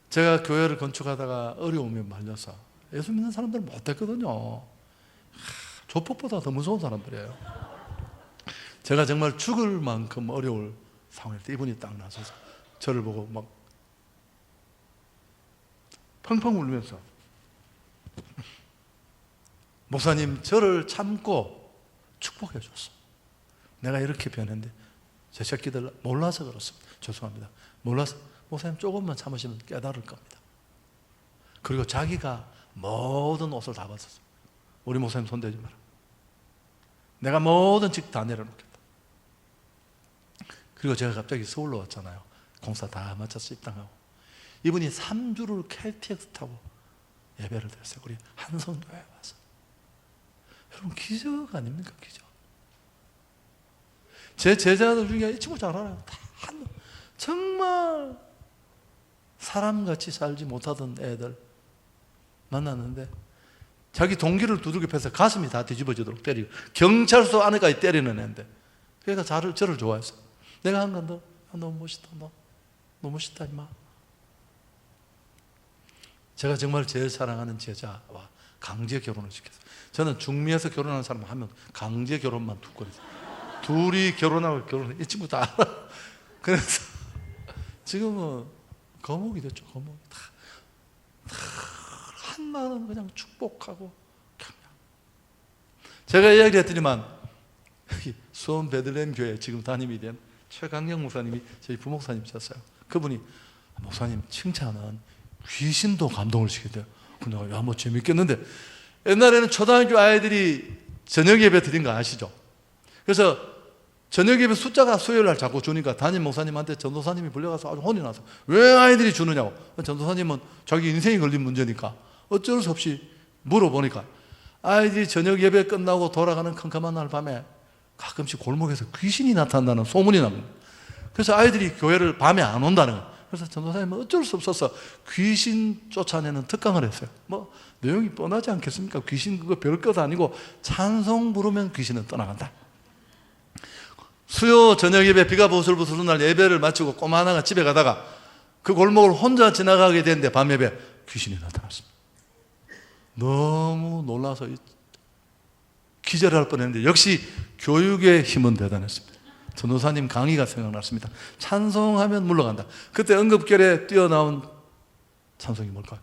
제가 교회를 건축하다가 어려움에 말려서 예수 믿는 사람들 못됐거든요. 조폭보다 더 무서운 사람들이에요. 제가 정말 죽을 만큼 어려울 상황일 때 이분이 딱 나서서 저를 보고 막 펑펑 울면서, 목사님 저를 참고 축복해 줬어. 내가 이렇게 변했는데 제 새끼들 몰라서 그렇습니다. 죄송합니다. 몰라서. 목사님 조금만 참으시면 깨달을 겁니다. 그리고 자기가 모든 옷을 다 벗었어. 우리 목사님 손대지 마라. 내가 모든 직 다 내려놓겠다. 그리고 제가 갑자기 서울로 왔잖아요. 공사 다 마쳐서 입당하고. 이분이 3주를 KTX 타고 예배를 드렸어요. 우리 한성교회에 와서. 여러분 기적 아닙니까? 기적. 제 제자들 중에 이 친구 잘 알아요. 다 정말 사람같이 살지 못하던 애들 만났는데 자기 동기를 두들겨 패서 가슴이 다 뒤집어지도록 때리고 경찰서 안에까지 때리는 애인데, 그러니까 저를 좋아했어. 내가 한 건 너무 멋있다. 너 너무 멋있다 임마. 제가 정말 제일 사랑하는 제자와 강제 결혼을 시켰어요. 저는 중미에서 결혼하는 사람 하면 강제 결혼만 두 건이죠. 둘이 결혼하고 이 친구 다 알아. 그래서 지금은 거목이 됐죠. 거목이 다 한마디는 그냥 축복하고 격려. 제가 이야기를 했더니만 수원 베들레헴 교회 지금 담임이 된 최강영 목사님이 저희 부목사님이셨어요. 그분이 목사님 칭찬은 귀신도 감동을 시키대요. 근데 뭐 재밌겠는데, 옛날에는 초등학교 아이들이 저녁 예배 드린 거 아시죠? 그래서 저녁 예배 숫자가 수요일 날 자꾸 주니까 담임 목사님한테 전도사님이 불려가서 아주 혼이 나서 왜 아이들이 주느냐고. 전도사님은 자기 인생이 걸린 문제니까 어쩔 수 없이 물어보니까 아이들이 저녁 예배 끝나고 돌아가는 컴컴한 날 밤에 가끔씩 골목에서 귀신이 나타난다는 소문이 납니다. 그래서 아이들이 교회를 밤에 안 온다는 거예요. 그래서 전도사님은 어쩔 수 없어서 귀신 쫓아내는 특강을 했어요. 뭐 내용이 뻔하지 않겠습니까? 귀신 그거 별것 아니고 찬송 부르면 귀신은 떠나간다. 수요 저녁 예배 비가 부슬부슬 날 예배를 마치고 꼬마 하나가 집에 가다가 그 골목을 혼자 지나가게 됐는데 밤 예배 귀신이 나타났습니다. 너무 놀라서 기절할 뻔했는데 역시 교육의 힘은 대단했습니다. 전도사님 강의가 생각났습니다. 찬송하면 물러간다. 그때 응급결에 뛰어나온 찬송이 뭘까요?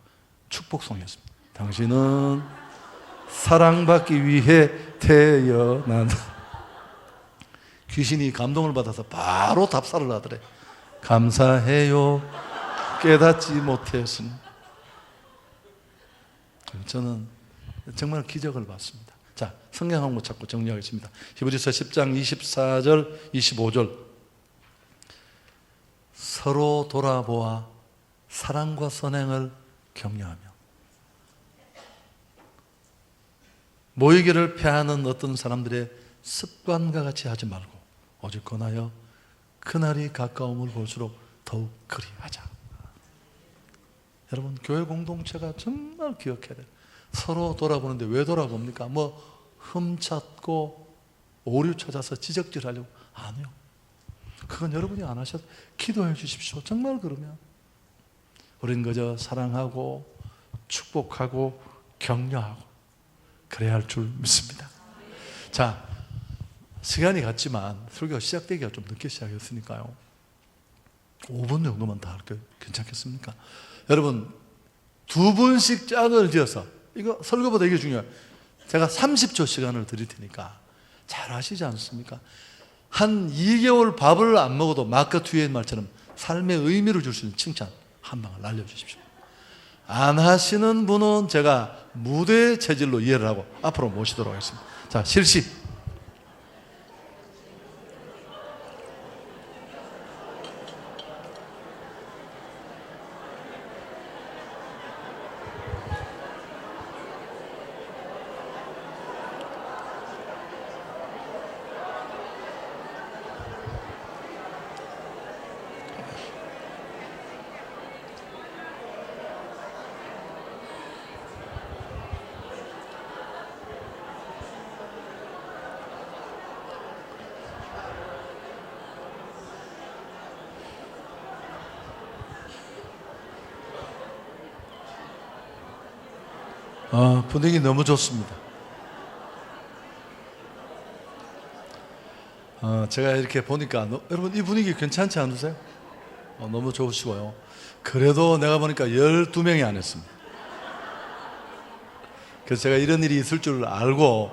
축복송이었습니다. 당신은 사랑받기 위해 태어난다. 귀신이 감동을 받아서 바로 답사를 하더래. 감사해요. 깨닫지 못했으니. 저는 정말 기적을 봤습니다. 자, 성경 한 번 찾고 정리하겠습니다. 히브리서 10장 24절 25절. 서로 돌아보아 사랑과 선행을 격려하며 모이기를 패하는 어떤 사람들의 습관과 같이 하지 말고 오직 권하여 그날이 가까움을 볼수록 더욱 그리하자. 여러분 교회 공동체가 정말 기억해야 돼요. 서로 돌아보는데 왜 돌아봅니까? 뭐 흠찾고 오류 찾아서 지적질하려고 아니요. 그건 여러분이 안 하셔도 기도해 주십시오. 정말 그러면 우리는 그저 사랑하고 축복하고 격려하고 그래야 할 줄 믿습니다. 자, 시간이 갔지만 설교가 시작되기가 좀 늦게 시작했으니까요. 5분 정도만 더 할게요. 괜찮겠습니까? 여러분 2분씩 짝을 지어서 이거 설교보다 이게 중요해요. 제가 30초 시간을 드릴 테니까 잘 아시지 않습니까? 한 2개월 밥을 안 먹어도 마크 트웨인 말처럼 삶의 의미를 줄 수 있는 칭찬 한 방을 날려주십시오. 안 하시는 분은 제가 무대 체질로 이해를 하고 앞으로 모시도록 하겠습니다. 자, 실시. 분위기 너무 좋습니다. 제가 이렇게 보니까 여러분 이 분위기 괜찮지 않으세요? 너무 좋으시고요. 그래도 내가 보니까 12명이 안 했습니다. 그래서 제가 이런 일이 있을 줄 알고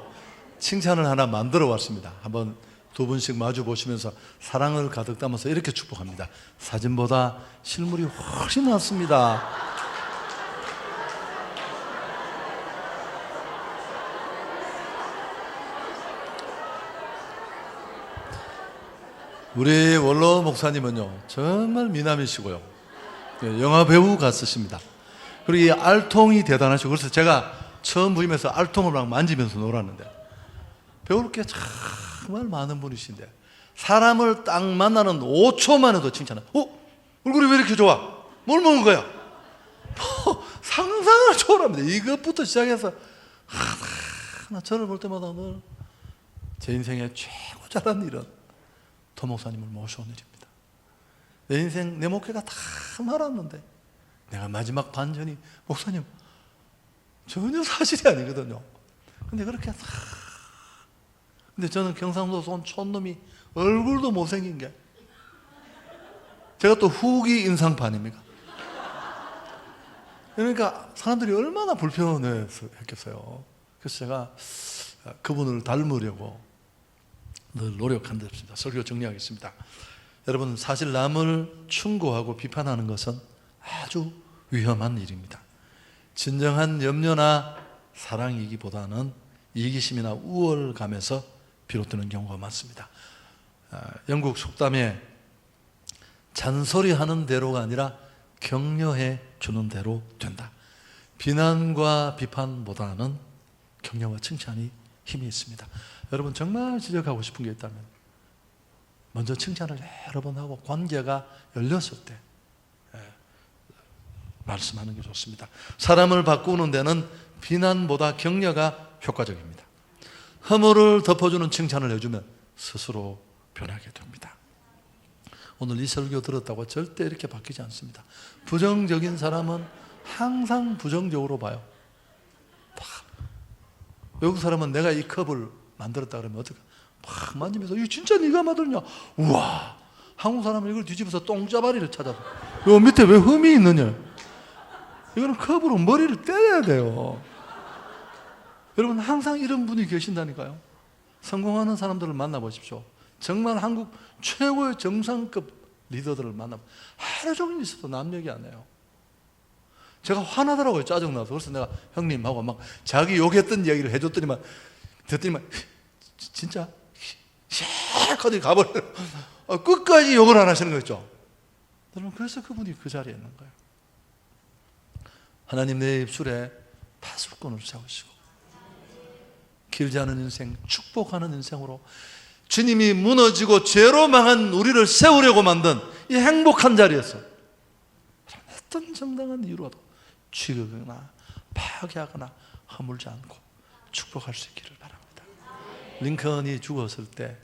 칭찬을 하나 만들어 왔습니다. 한번 두 분씩 마주 보시면서 사랑을 가득 담아서 이렇게 축복합니다. 사진보다 실물이 훨씬 낫습니다. 우리 원로 목사님은요 정말 미남이시고요, 영화 배우 같으십니다. 그리고 이 알통이 대단하시고, 그래서 제가 처음 부임해서 알통을 막 만지면서 놀았는데 배울 게 정말 많은 분이신데 사람을 딱 만나는 5초 만에도 칭찬을. 얼굴이 왜 이렇게 좋아? 뭘 먹은 거야? 상상을 초월합니다. 이것부터 시작해서 하나 저를 볼 때마다 늘 제 인생에 최고 잘한 일은 도 목사님을 모셔온 일입니다. 내 인생 내 목회가 다 말았는데 내가 마지막 반전이 목사님 전혀 사실이 아니거든요. 근데 그렇게 근데 저는 경상도에서 온 촌놈이 얼굴도 못생긴 게, 제가 또 후기 인상판입니까? 그러니까 사람들이 얼마나 불편했겠어요. 그래서 제가 그분을 닮으려고 늘 노력한 데 없습니다. 설교 정리하겠습니다. 여러분, 사실 남을 충고하고 비판하는 것은 아주 위험한 일입니다. 진정한 염려나 사랑이기보다는 이기심이나 우월감에서 비롯되는 경우가 많습니다. 영국 속담에 잔소리하는 대로가 아니라 격려해 주는 대로 된다. 비난과 비판보다는 격려와 칭찬이 힘이 있습니다. 여러분, 정말 지적하고 싶은 게 있다면 먼저 칭찬을 여러 번 하고 관계가 열렸을 때 말씀하는 게 좋습니다. 사람을 바꾸는 데는 비난보다 격려가 효과적입니다. 허물을 덮어주는 칭찬을 해주면 스스로 변하게 됩니다. 오늘 이 설교 들었다고 절대 이렇게 바뀌지 않습니다. 부정적인 사람은 항상 부정적으로 봐요. 외국 사람은 내가 이 컵을 만들었다 그러면 어떻게 막 만지면서 이거 진짜 네가 만들냐? 우와. 한국 사람은 이걸 뒤집어서 똥자바리를 찾아서 요 밑에 왜 흠이 있느냐? 이거는 컵으로 머리를 때려야 돼요. 여러분, 항상 이런 분이 계신다니까요. 성공하는 사람들을 만나보십시오. 정말 한국 최고의 정상급 리더들을 만나보면 하루 종일 있어도 남 얘기 안 해요. 제가 화나더라고요. 짜증나서. 그래서 내가 형님하고 막 자기 욕했던 얘기를 해줬더니만 진짜 샥 가버려요. 끝까지 욕을 안 하시는 거죠. 여러분, 그래서 그분이 그 자리에 있는 거예요. 하나님, 내 입술에 파수꾼을 세우시고 길지 않은 인생, 축복하는 인생으로 주님이 무너지고 죄로 망한 우리를 세우려고 만든 이 행복한 자리에서 어떤 정당한 이유로도 죽이거나 파괴하거나 허물지 않고 축복할 수 있기를 바랍니다. 링컨이 죽었을 때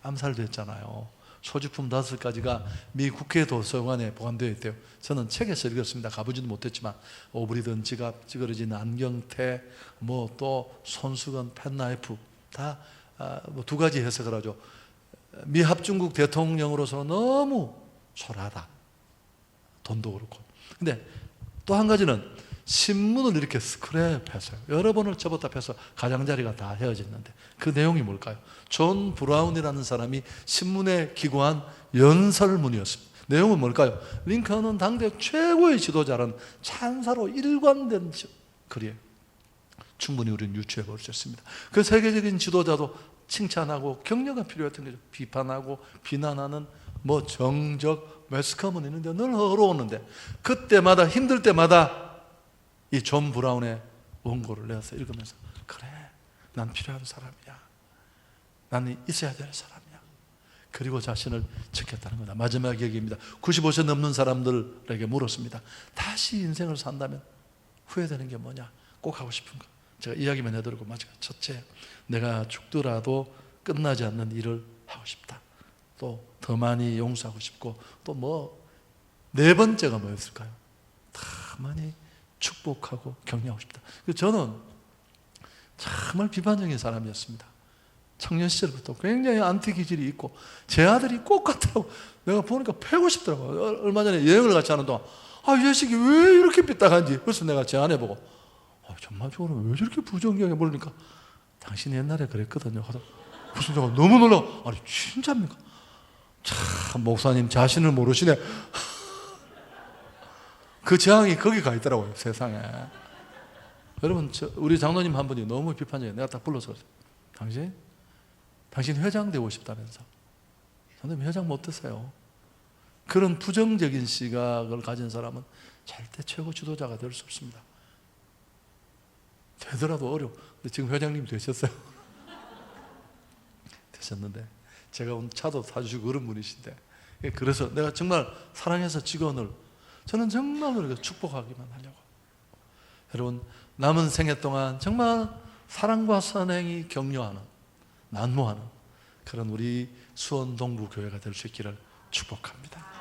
암살됐잖아요. 소지품 5가지가 미 국회 도서관에 보관되어 있대요. 저는 책에서 읽었습니다. 가보지도 못했지만 오브리든 지갑, 찌그러진 안경테, 뭐 또 손수건, 펜나이프 다 2가지 해석을 하죠. 미 합중국 대통령으로서는 너무 초라하다. 돈도 그렇고. 근데 또 한 가지는 신문을 이렇게 스크랩해서요. 여러 번을 접었다 펴서 가장자리가 다 헤어졌는데 그 내용이 뭘까요? 존 브라운이라는 사람이 신문에 기고한 연설문이었습니다. 내용은 뭘까요? 링컨은 당대 최고의 지도자라는 찬사로 일관된 글이에요. 충분히 우리는 유추해 볼 수 있습니다. 그 세계적인 지도자도 칭찬하고 격려가 필요했던 거죠. 비판하고 비난하는 뭐 정적, 매스컴은 있는데 늘 어려웠는데 그때마다 힘들 때마다 이 존 브라운의 원고를 내서 읽으면서 그래, 난 필요한 사람이야. 나는 있어야 될 사람이야. 그리고 자신을 지켰다는 거다. 마지막 얘기입니다. 95세 넘는 사람들에게 물었습니다. 다시 인생을 산다면 후회되는 게 뭐냐? 꼭 하고 싶은 거. 제가 이야기만 해드리고 마지막. 첫째, 내가 죽더라도 끝나지 않는 일을 하고 싶다. 또 더 많이 용서하고 싶고, 또 뭐 네 번째가 뭐였을까요? 더 많이 축복하고 격려하고 싶다. 저는 정말 비판적인 사람이었습니다. 청년 시절부터 굉장히 안티 기질이 있고, 제 아들이 꼭 같더라고. 내가 보니까 패고 싶더라고. 얼마 전에 여행을 같이 하는 동안 이 자식이 왜 이렇게 삐딱한지. 그래서 내가 제 아내 보고 정말 저거는 왜 저렇게 부정경에 몰리니까 당신이 옛날에 그랬거든요. 무슨 내가 너무 놀라. 아니 진짜입니까? 참 목사님 자신을 모르시네. 그 저항이 거기 가 있더라고요, 세상에. 여러분, 우리 장로님 한 분이 너무 비판적이에요. 내가 딱 불러서 그랬어요. 당신 회장 되고 싶다면서. 장로님 회장 못 되세요. 그런 부정적인 시각을 가진 사람은 절대 최고 지도자가 될 수 없습니다. 되더라도 어려워. 근데 지금 회장님 되셨어요. 되셨는데 제가 오늘 차도 사주시고 그런 분이신데, 그래서 내가 정말 사랑해서 직원을 저는 정말 우리가 축복하기만 하려고. 여러분, 남은 생애 동안 정말 사랑과 선행이 격려하는, 난무하는 그런 우리 수원 동부교회가 될 수 있기를 축복합니다.